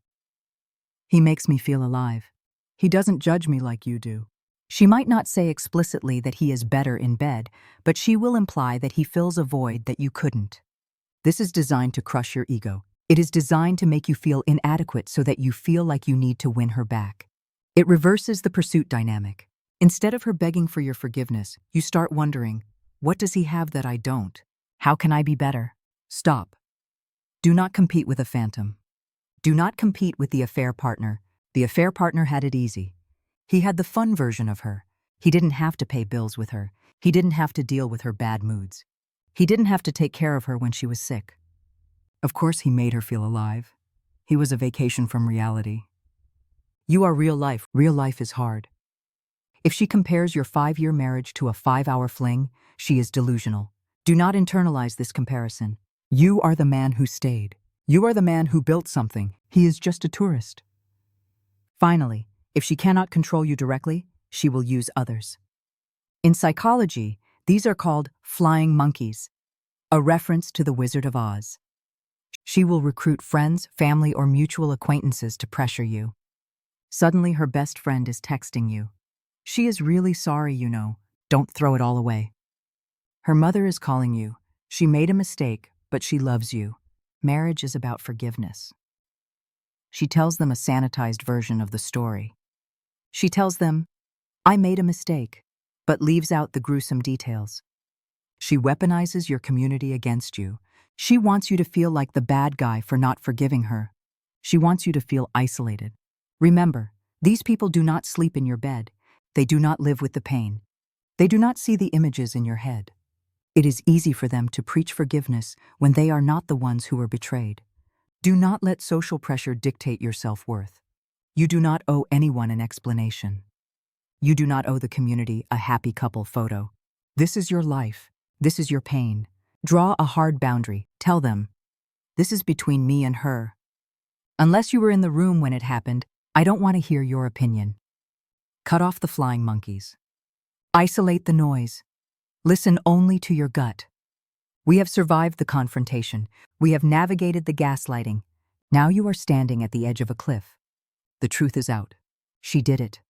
He makes me feel alive. He doesn't judge me like you do. She might not say explicitly that he is better in bed, but she will imply that he fills a void that you couldn't. This is designed to crush your ego. It is designed to make you feel inadequate so that you feel like you need to win her back. It reverses the pursuit dynamic. Instead of her begging for your forgiveness, you start wondering, what does he have that I don't? How can I be better? Stop. Do not compete with a phantom. Do not compete with the affair partner. The affair partner had it easy. He had the fun version of her. He didn't have to pay bills with her. He didn't have to deal with her bad moods. He didn't have to take care of her when she was sick. Of course, he made her feel alive. He was a vacation from reality. You are real life. Real life is hard. If she compares your 5-year marriage to a 5-hour fling, she is delusional. Do not internalize this comparison. You are the man who stayed. You are the man who built something. He is just a tourist. Finally, if she cannot control you directly, she will use others. In psychology, these are called flying monkeys, a reference to the Wizard of Oz. She will recruit friends, family, or mutual acquaintances to pressure you. Suddenly, her best friend is texting you. She is really sorry, you know. Don't throw it all away. Her mother is calling you. She made a mistake, but she loves you. Marriage is about forgiveness. She tells them a sanitized version of the story. She tells them, I made a mistake, but leaves out the gruesome details. She weaponizes your community against you. She wants you to feel like the bad guy for not forgiving her. She wants you to feel isolated. Remember, these people do not sleep in your bed. They do not live with the pain. They do not see the images in your head. It is easy for them to preach forgiveness when they are not the ones who were betrayed. Do not let social pressure dictate your self-worth. You do not owe anyone an explanation. You do not owe the community a happy couple photo. This is your life. This is your pain. Draw a hard boundary. Tell them, this is between me and her. Unless you were in the room when it happened, I don't want to hear your opinion. Cut off the flying monkeys. Isolate the noise. Listen only to your gut. We have survived the confrontation. We have navigated the gaslighting. Now you are standing at the edge of a cliff. The truth is out. She did it.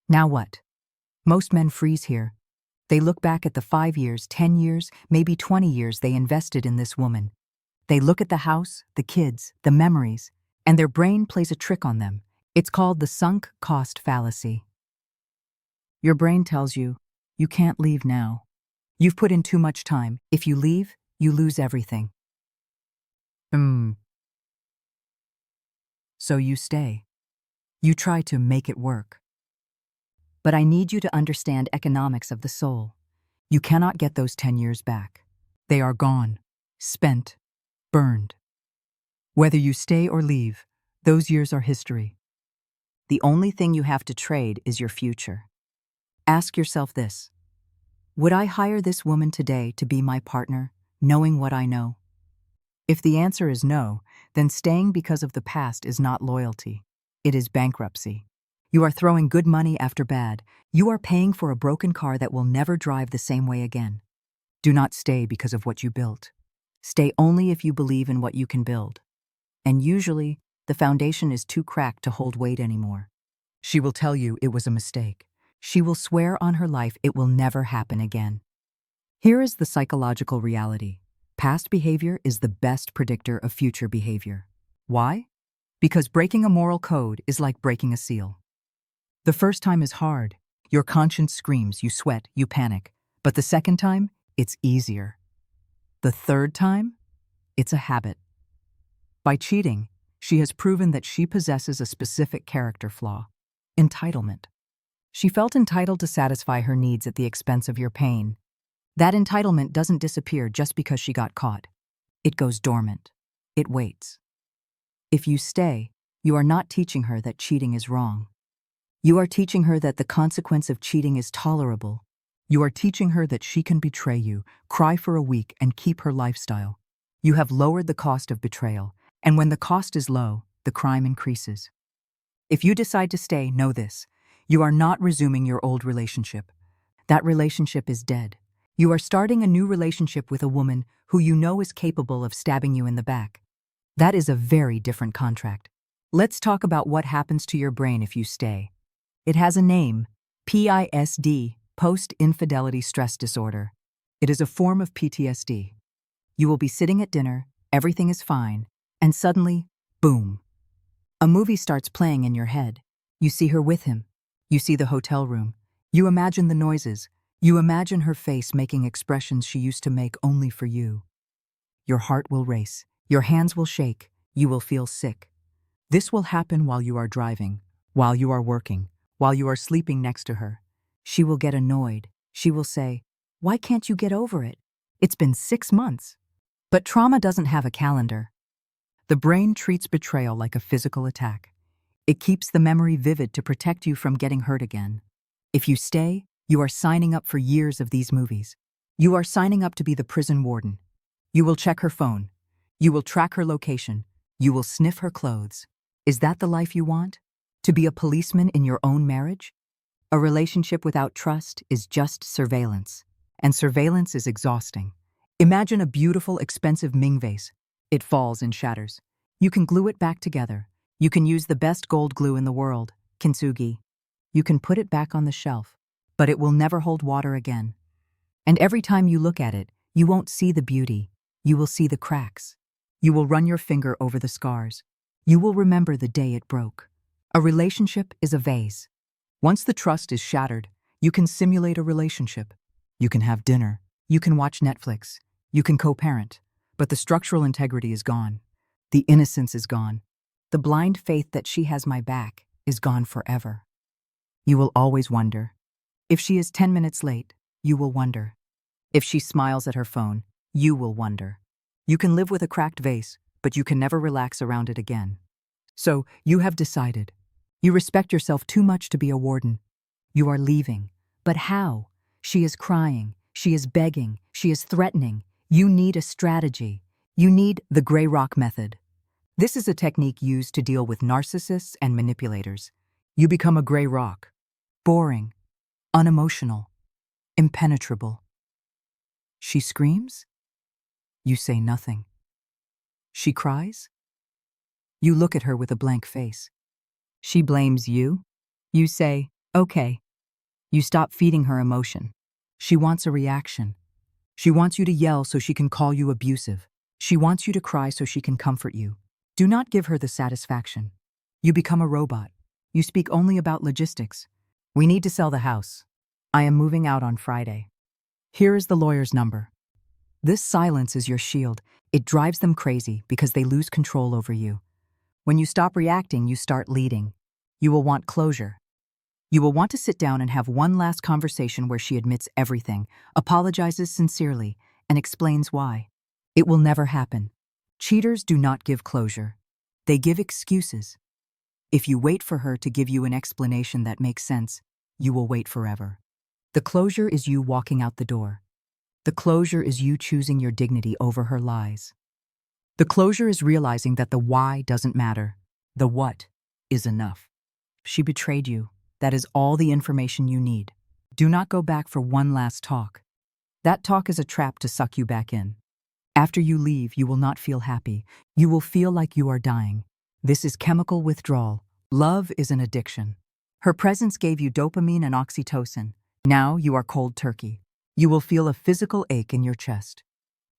Now what? Most men freeze here. They look back at the 5 years, 10 years, maybe 20 years they invested in this woman. They look at the house, the kids, the memories, and their brain plays a trick on them. It's called the sunk cost fallacy. Your brain tells you, you can't leave now. You've put in too much time. If you leave, you lose everything. So you stay. You try to make it work. But I need you to understand economics of the soul. You cannot get those 10 years back. They are gone, spent, burned. Whether you stay or leave, those years are history. The only thing you have to trade is your future. Ask yourself this. Would I hire this woman today to be my partner, knowing what I know? If the answer is no, then staying because of the past is not loyalty. It is bankruptcy. You are throwing good money after bad. You are paying for a broken car that will never drive the same way again. Do not stay because of what you built. Stay only if you believe in what you can build. And usually, the foundation is too cracked to hold weight anymore. She will tell you it was a mistake. She will swear on her life it will never happen again. Here is the psychological reality. Past behavior is the best predictor of future behavior. Why? Because breaking a moral code is like breaking a seal. The first time is hard. Your conscience screams, you sweat, you panic. But the second time, it's easier. The third time, it's a habit. By cheating, She has proven that she possesses a specific character flaw: entitlement. She felt entitled to satisfy her needs at the expense of your pain. That entitlement doesn't disappear just because she got caught. It goes dormant. It waits. If you stay, you are not teaching her that cheating is wrong. You are teaching her that the consequence of cheating is tolerable. You are teaching her that she can betray you, cry for a week, and keep her lifestyle. You have lowered the cost of betrayal, and when the cost is low, the crime increases. If you decide to stay, know this: you are not resuming your old relationship. That relationship is dead. You are starting a new relationship with a woman who you know is capable of stabbing you in the back. That is a very different contract. Let's talk about what happens to your brain if you stay. It has a name: PISD, post-infidelity stress disorder. It is a form of PTSD. You will be sitting at dinner, everything is fine, and suddenly, boom. A movie starts playing in your head. You see her with him. You see the hotel room. You imagine the noises. You imagine her face making expressions she used to make only for you. Your heart will race. Your hands will shake. You will feel sick. This will happen while you are driving, while you are working, while you are sleeping next to her. She will get annoyed. She will say, "Why can't you get over it? It's been 6 months." But trauma doesn't have a calendar. The brain treats betrayal like a physical attack. It keeps the memory vivid to protect you from getting hurt again. If you stay, you are signing up for years of these movies. You are signing up to be the prison warden. You will check her phone. You will track her location. You will sniff her clothes. Is that the life you want? To be a policeman in your own marriage? A relationship without trust is just surveillance, and surveillance is exhausting. Imagine a beautiful, expensive Ming vase. It falls and shatters. You can glue it back together. You can use the best gold glue in the world, kintsugi. You can put it back on the shelf, but it will never hold water again. And every time you look at it, you won't see the beauty. You will see the cracks. You will run your finger over the scars. You will remember the day it broke. A relationship is a vase. Once the trust is shattered, you can simulate a relationship. You can have dinner. You can watch Netflix. You can co-parent. But the structural integrity is gone. The innocence is gone. The blind faith that she has my back is gone forever. You will always wonder. If she is 10 minutes late, you will wonder. If she smiles at her phone, you will wonder. You can live with a cracked vase, but you can never relax around it again. So, you have decided. You respect yourself too much to be a warden. You are leaving. But how? She is crying. She is begging. She is threatening. You need a strategy. You need the gray rock method. This is a technique used to deal with narcissists and manipulators. You become a gray rock. Boring. Unemotional. Impenetrable. She screams? You say nothing. She cries? You look at her with a blank face. She blames you? You say, okay. You stop feeding her emotion. She wants a reaction. She wants you to yell so she can call you abusive. She wants you to cry so she can comfort you. Do not give her the satisfaction. You become a robot. You speak only about logistics. We need to sell the house. I am moving out on Friday. Here is the lawyer's number. This silence is your shield. It drives them crazy because they lose control over you. When you stop reacting, you start leading. You will want closure. You will want to sit down and have one last conversation where she admits everything, apologizes sincerely, and explains why. It will never happen. Cheaters do not give closure. They give excuses. If you wait for her to give you an explanation that makes sense, you will wait forever. The closure is you walking out the door. The closure is you choosing your dignity over her lies. The closure is realizing that the why doesn't matter. The what is enough. She betrayed you. That is all the information you need. Do not go back for one last talk. That talk is a trap to suck you back in. After you leave, you will not feel happy. You will feel like you are dying. This is chemical withdrawal. Love is an addiction. Her presence gave you dopamine and oxytocin. Now you are cold turkey. You will feel a physical ache in your chest.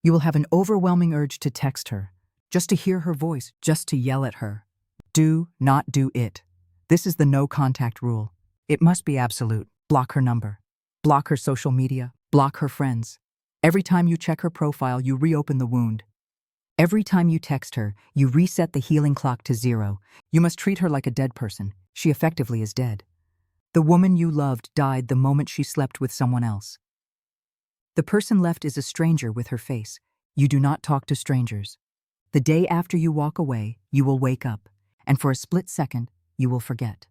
You will have an overwhelming urge to text her, just to hear her voice, just to yell at her. Do not do it. This is the no contact rule. It must be absolute. Block her number. Block her social media. Block her friends. Every time you check her profile, you reopen the wound. Every time you text her, you reset the healing clock to 0. You must treat her like a dead person. She effectively is dead. The woman you loved died the moment she slept with someone else. The person left is a stranger with her face. You do not talk to strangers. The day after you walk away, you will wake up, and for a split second, you will forget.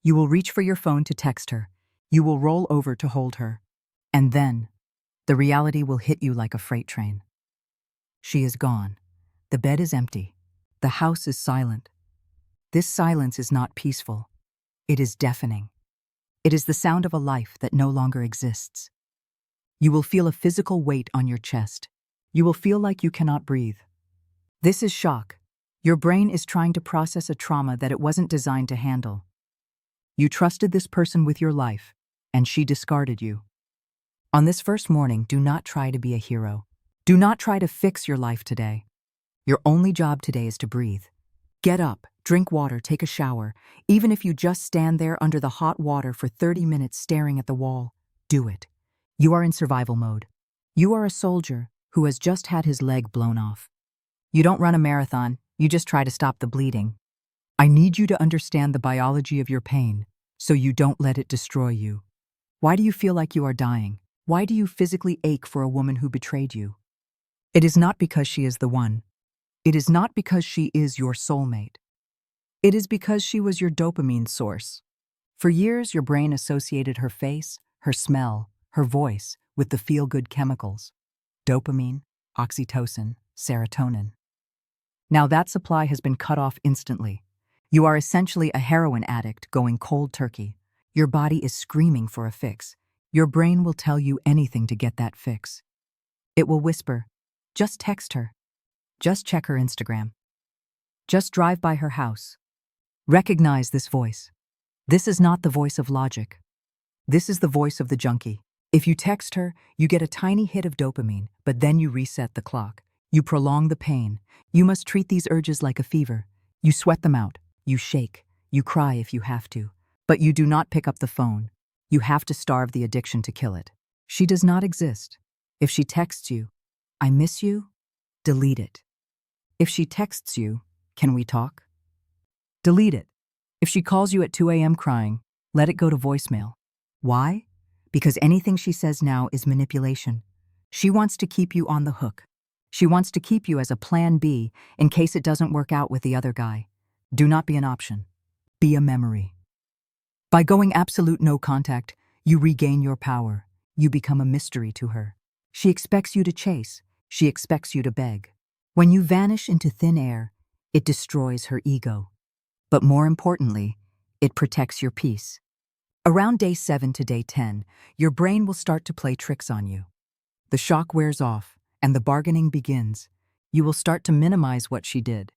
You will reach for your phone to text her. You will roll over to hold her. And then, the reality will hit you like a freight train. She is gone. The bed is empty. The house is silent. This silence is not peaceful. It is deafening. It is the sound of a life that no longer exists. You will feel a physical weight on your chest. You will feel like you cannot breathe. This is shock. Your brain is trying to process a trauma that it wasn't designed to handle. You trusted this person with your life, and she discarded you. On this first morning, do not try to be a hero. Do not try to fix your life today. Your only job today is to breathe. Get up, drink water, take a shower. Even if you just stand there under the hot water for 30 minutes staring at the wall, do it. You are in survival mode. You are a soldier who has just had his leg blown off. You don't run a marathon, you just try to stop the bleeding. I need you to understand the biology of your pain, so you don't let it destroy you. Why do you feel like you are dying? Why do you physically ache for a woman who betrayed you? It is not because she is the one. It is not because she is your soulmate. It is because she was your dopamine source. For years, your brain associated her face, her smell, her voice with the feel-good chemicals: dopamine, oxytocin, serotonin. Now that supply has been cut off instantly. You are essentially a heroin addict going cold turkey. Your body is screaming for a fix. Your brain will tell you anything to get that fix. It will whisper, just text her. Just check her Instagram. Just drive by her house. Recognize this voice. This is not the voice of logic. This is the voice of the junkie. If you text her, you get a tiny hit of dopamine, but then you reset the clock. You prolong the pain. You must treat these urges like a fever. You sweat them out. You shake. You cry if you have to. But you do not pick up the phone. You have to starve the addiction to kill it. She does not exist. If she texts you, I miss you, delete it. If she texts you, can we talk? Delete it. If she calls you at 2 a.m. crying, let it go to voicemail. Why? Because anything she says now is manipulation. She wants to keep you on the hook. She wants to keep you as a plan B in case it doesn't work out with the other guy. Do not be an option. Be a memory. By going absolute no contact, you regain your power. You become a mystery to her. She expects you to chase. She expects you to beg. When you vanish into thin air, it destroys her ego. But more importantly, it protects your peace. Around day 7 to day 10, your brain will start to play tricks on you. The shock wears off, and the bargaining begins. You will start to minimize what she did.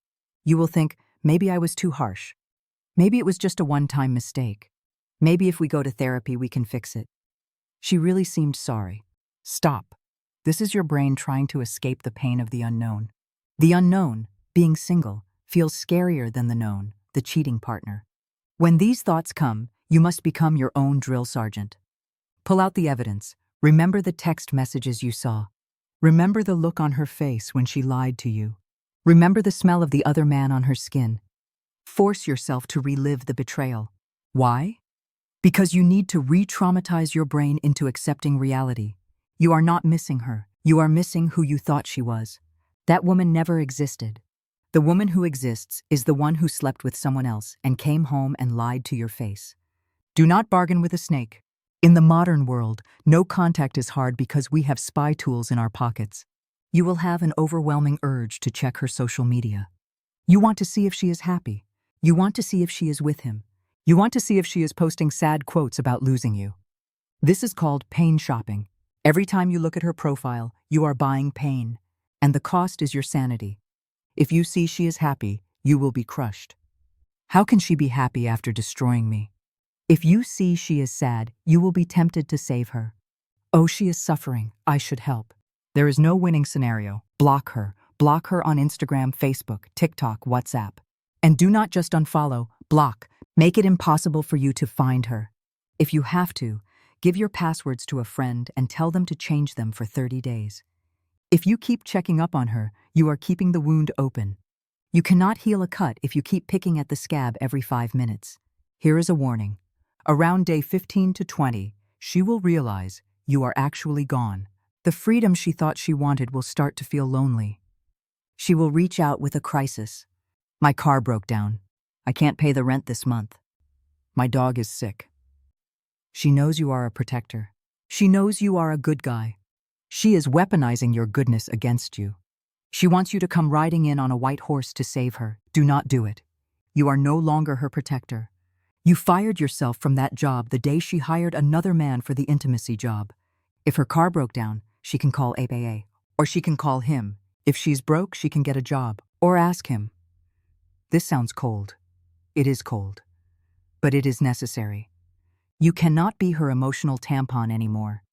You will think, maybe I was too harsh. Maybe it was just a one-time mistake. Maybe if we go to therapy, we can fix it. She really seemed sorry. Stop. This is your brain trying to escape the pain of the unknown. The unknown, being single, feels scarier than the known, the cheating partner. When these thoughts come, you must become your own drill sergeant. Pull out the evidence. Remember the text messages you saw. Remember the look on her face when she lied to you. Remember the smell of the other man on her skin. Force yourself to relive the betrayal. Why? Because you need to re-traumatize your brain into accepting reality. You are not missing her. You are missing who you thought she was. That woman never existed. The woman who exists is the one who slept with someone else and came home and lied to your face. Do not bargain with a snake. In the modern world, no contact is hard because we have spy tools in our pockets. You will have an overwhelming urge to check her social media. You want to see if she is happy. You want to see if she is with him. You want to see if she is posting sad quotes about losing you. This is called pain shopping. Every time you look at her profile, you are buying pain, and the cost is your sanity. If you see she is happy, you will be crushed. How can she be happy after destroying me? If you see she is sad, you will be tempted to save her. Oh, she is suffering. I should help. There is no winning scenario. Block her. Block her on Instagram, Facebook, TikTok, WhatsApp. And do not just unfollow, block. Make it impossible for you to find her. If you have to, give your passwords to a friend and tell them to change them for 30 days. If you keep checking up on her, you are keeping the wound open. You cannot heal a cut if you keep picking at the scab every 5 minutes. Here is a warning. Around day 15 to 20, she will realize you are actually gone. The freedom she thought she wanted will start to feel lonely. She will reach out with a crisis. My car broke down. I can't pay the rent this month. My dog is sick. She knows you are a protector. She knows you are a good guy. She is weaponizing your goodness against you. She wants you to come riding in on a white horse to save her. Do not do it. You are no longer her protector. You fired yourself from that job the day she hired another man for the intimacy job. If her car broke down, she can call AAA. Or she can call him. If she's broke, she can get a job. Or ask him. This sounds cold. It is cold. But it is necessary. You cannot be her emotional tampon anymore.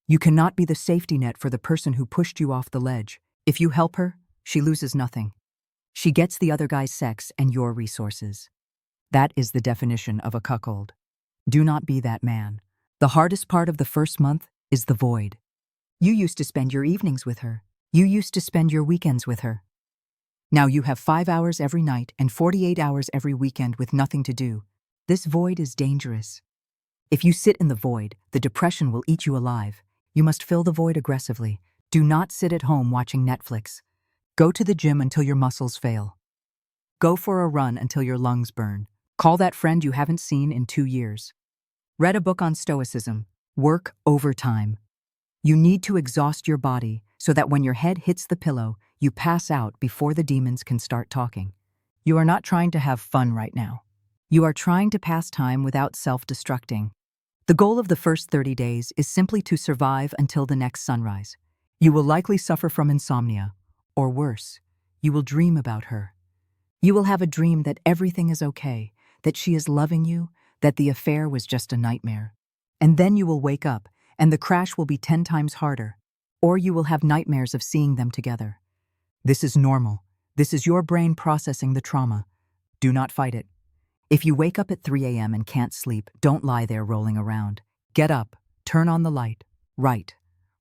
You cannot be the safety net for the person who pushed you off the ledge. If you help her, she loses nothing. She gets the other guy's sex and your resources. That is the definition of a cuckold. Do not be that man. The hardest part of the first month is the void. You used to spend your evenings with her. You used to spend your weekends with her. Now you have 5 hours every night and 48 hours every weekend with nothing to do. This void is dangerous. If you sit in the void, the depression will eat you alive. You must fill the void aggressively. Do not sit at home watching Netflix. Go to the gym until your muscles fail. Go for a run until your lungs burn. Call that friend you haven't seen in 2 years. Read a book on stoicism. Work overtime. You need to exhaust your body so that when your head hits the pillow, you pass out before the demons can start talking. You are not trying to have fun right now. You are trying to pass time without self-destructing. The goal of the first 30 days is simply to survive until the next sunrise. You will likely suffer from insomnia, or worse, you will dream about her. You will have a dream that everything is okay, that she is loving you, that the affair was just a nightmare. And then you will wake up, and the crash will be 10 times harder, or you will have nightmares of seeing them together. This is normal. This is your brain processing the trauma. Do not fight it. If you wake up at 3 a.m. and can't sleep, don't lie there rolling around. Get up, turn on the light, write.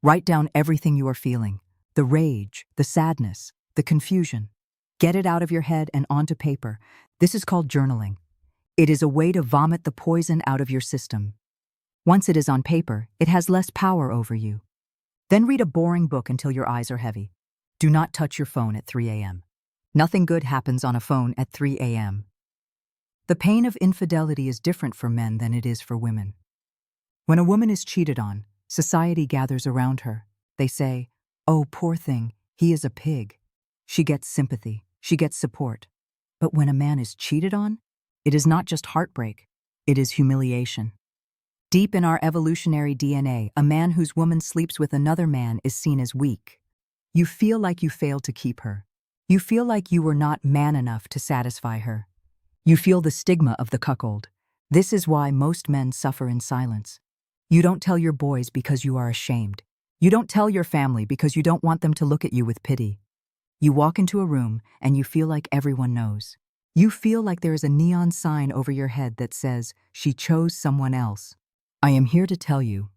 Write down everything you are feeling, the rage, the sadness, the confusion. Get it out of your head and onto paper. This is called journaling. It is a way to vomit the poison out of your system. Once it is on paper, it has less power over you. Then read a boring book until your eyes are heavy. Do not touch your phone at 3 a.m. Nothing good happens on a phone at 3 a.m. The pain of infidelity is different for men than it is for women. When a woman is cheated on, society gathers around her. They say, "Oh, poor thing, he is a pig." She gets sympathy, she gets support. But when a man is cheated on, it is not just heartbreak, it is humiliation. Deep in our evolutionary DNA, a man whose woman sleeps with another man is seen as weak. You feel like you failed to keep her. You feel like you were not man enough to satisfy her. You feel the stigma of the cuckold. This is why most men suffer in silence. You don't tell your boys because you are ashamed. You don't tell your family because you don't want them to look at you with pity. You walk into a room and you feel like everyone knows. You feel like there is a neon sign over your head that says, "She chose someone else." I am here to tell you,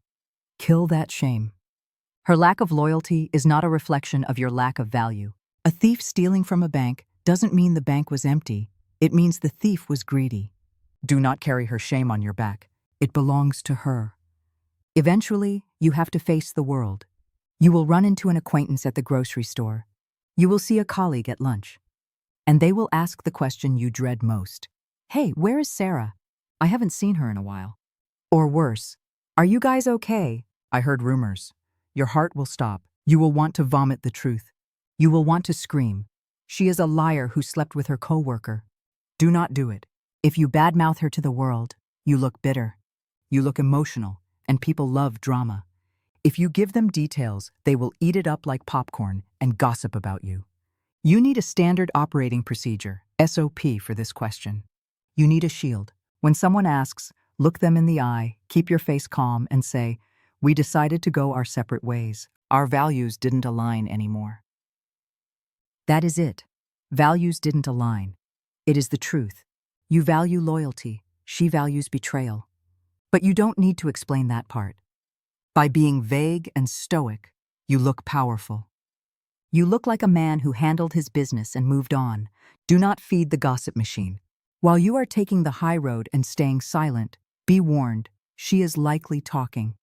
kill that shame. Her lack of loyalty is not a reflection of your lack of value. A thief stealing from a bank doesn't mean the bank was empty. It means the thief was greedy. Do not carry her shame on your back. It belongs to her. Eventually, you have to face the world. You will run into an acquaintance at the grocery store. You will see a colleague at lunch. And they will ask the question you dread most. "Hey, where is Sarah? I haven't seen her in a while." Or worse, "Are you guys okay? I heard rumors." Your heart will stop. You will want to vomit the truth. You will want to scream. She is a liar who slept with her coworker. Do not do it. If you badmouth her to the world, you look bitter. You look emotional, and people love drama. If you give them details, they will eat it up like popcorn and gossip about you. You need a standard operating procedure, SOP, for this question. You need a shield. When someone asks, look them in the eye, keep your face calm, and say, "We decided to go our separate ways. Our values didn't align anymore." That is it. Values didn't align. It is the truth. You value loyalty. She values betrayal. But you don't need to explain that part. By being vague and stoic, you look powerful. You look like a man who handled his business and moved on. Do not feed the gossip machine. While you are taking the high road and staying silent, be warned, she is likely talking.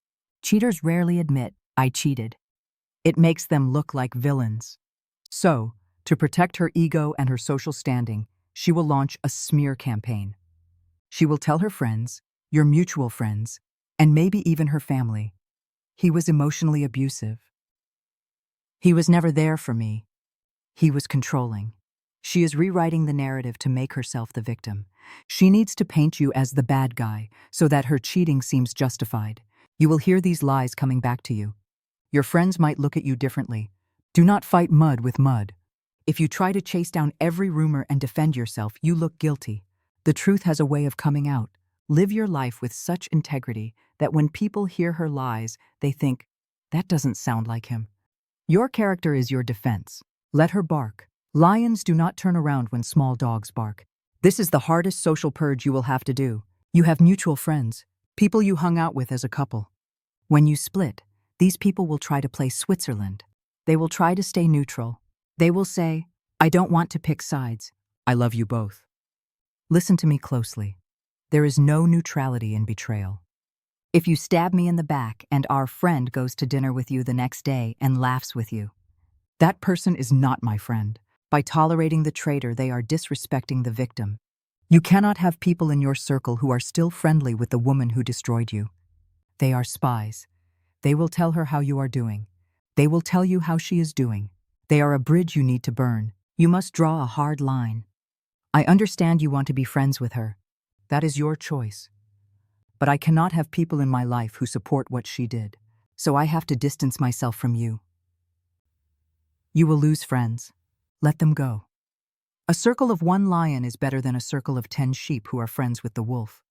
Cheaters rarely admit, "I cheated." It makes them look like villains. So, to protect her ego and her social standing, she will launch a smear campaign. She will tell her friends, your mutual friends, and maybe even her family, "He was emotionally abusive. He was never there for me. He was controlling." She is rewriting the narrative to make herself the victim. She needs to paint you as the bad guy so that her cheating seems justified. You will hear these lies coming back to you. Your friends might look at you differently. Do not fight mud with mud. If you try to chase down every rumor and defend yourself, you look guilty. The truth has a way of coming out. Live your life with such integrity that when people hear her lies, they think, "That doesn't sound like him." Your character is your defense. Let her bark. Lions do not turn around when small dogs bark. This is the hardest social purge you will have to do. You have mutual friends, people you hung out with as a couple. When you split, these people will try to play Switzerland. They will try to stay neutral. They will say, "I don't want to pick sides. I love you both." Listen to me closely. There is no neutrality in betrayal. If you stab me in the back and our friend goes to dinner with you the next day and laughs with you, that person is not my friend. By tolerating the traitor, they are disrespecting the victim. You cannot have people in your circle who are still friendly with the woman who destroyed you. They are spies. They will tell her how you are doing. They will tell you how she is doing. They are a bridge you need to burn. You must draw a hard line. I understand you want to be friends with her. That is your choice. But I cannot have people in my life who support what she did. So I have to distance myself from you. You will lose friends. Let them go. A circle of one lion is better than a circle of 10 sheep who are friends with the wolf.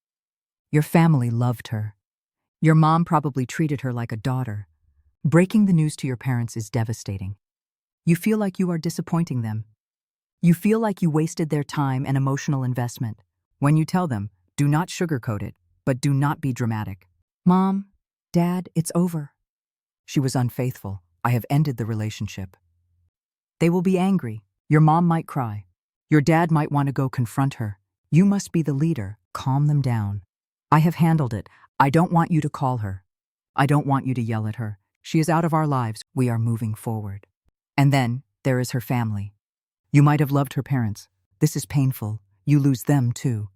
Your family loved her. Your mom probably treated her like a daughter. Breaking the news to your parents is devastating. You feel like you are disappointing them. You feel like you wasted their time and emotional investment. When you tell them, do not sugarcoat it, but do not be dramatic. "Mom, Dad, it's over. She was unfaithful. I have ended the relationship." They will be angry. Your mom might cry. Your dad might want to go confront her. You must be the leader. Calm them down. "I have handled it. I don't want you to call her. I don't want you to yell at her. She is out of our lives. We are moving forward." And then there is her family. You might have loved her parents. This is painful. You lose them too.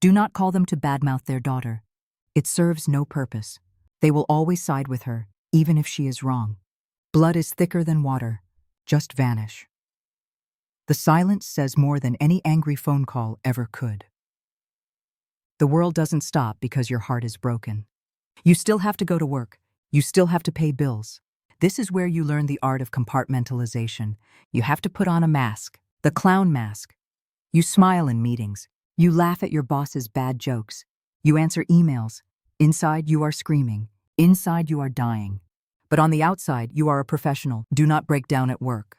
Do not call them to badmouth their daughter. It serves no purpose. They will always side with her, even if she is wrong. Blood is thicker than water. Just vanish. The silence says more than any angry phone call ever could. The world doesn't stop because your heart is broken. You still have to go to work. You still have to pay bills. This is where you learn the art of compartmentalization. You have to put on a mask, the clown mask. You smile in meetings. You laugh at your boss's bad jokes. You answer emails. Inside, you are screaming. Inside, you are dying. But on the outside, you are a professional. Do not break down at work.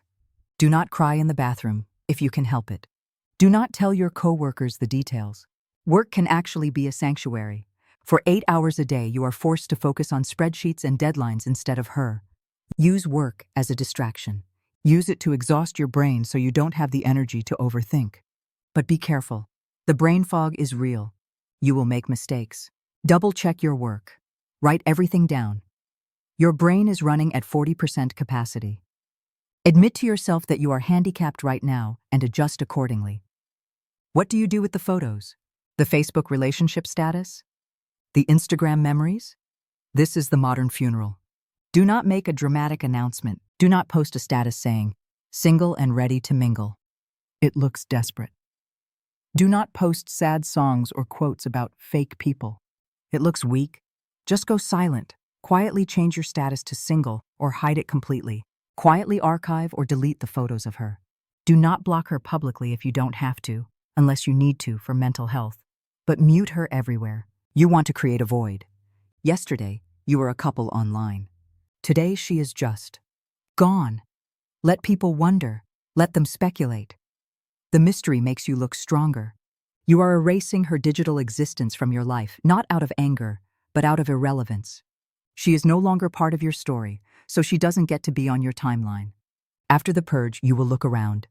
Do not cry in the bathroom, if you can help it. Do not tell your coworkers the details. Work can actually be a sanctuary. For 8 hours a day, you are forced to focus on spreadsheets and deadlines instead of her. Use work as a distraction. Use it to exhaust your brain so you don't have the energy to overthink. But be careful. The brain fog is real. You will make mistakes. Double-check your work. Write everything down. Your brain is running at 40% capacity. Admit to yourself that you are handicapped right now and adjust accordingly. What do you do with the photos? The Facebook relationship status? The Instagram memories? This is the modern funeral. Do not make a dramatic announcement. Do not post a status saying, "Single and ready to mingle." It looks desperate. Do not post sad songs or quotes about fake people. It looks weak. Just go silent. Quietly change your status to single or hide it completely. Quietly archive or delete the photos of her. Do not block her publicly if you don't have to, unless you need to for mental health. But mute her everywhere. You want to create a void. Yesterday, you were a couple online. Today, she is just gone. Let people wonder. Let them speculate. The mystery makes you look stronger. You are erasing her digital existence from your life, not out of anger, but out of irrelevance. She is no longer part of your story, so she doesn't get to be on your timeline. After the purge, you will look around.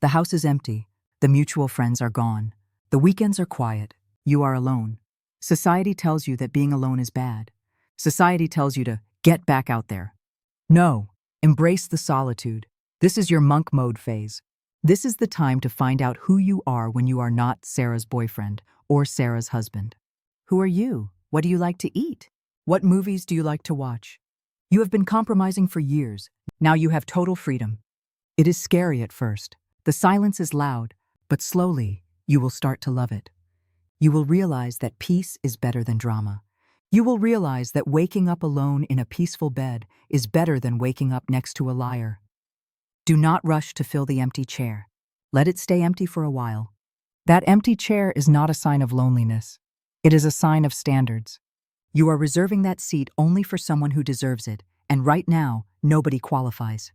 The house is empty. The mutual friends are gone. The weekends are quiet. You are alone. Society tells you that being alone is bad. Society tells you to get back out there. No, embrace the solitude. This is your monk mode phase. This is the time to find out who you are when you are not Sarah's boyfriend or Sarah's husband. Who are you? What do you like to eat? What movies do you like to watch? You have been compromising for years. Now you have total freedom. It is scary at first. The silence is loud, but slowly you will start to love it. You will realize that peace is better than drama. You will realize that waking up alone in a peaceful bed is better than waking up next to a liar. Do not rush to fill the empty chair. Let it stay empty for a while. That empty chair is not a sign of loneliness. It is a sign of standards. You are reserving that seat only for someone who deserves it, and right now, nobody qualifies.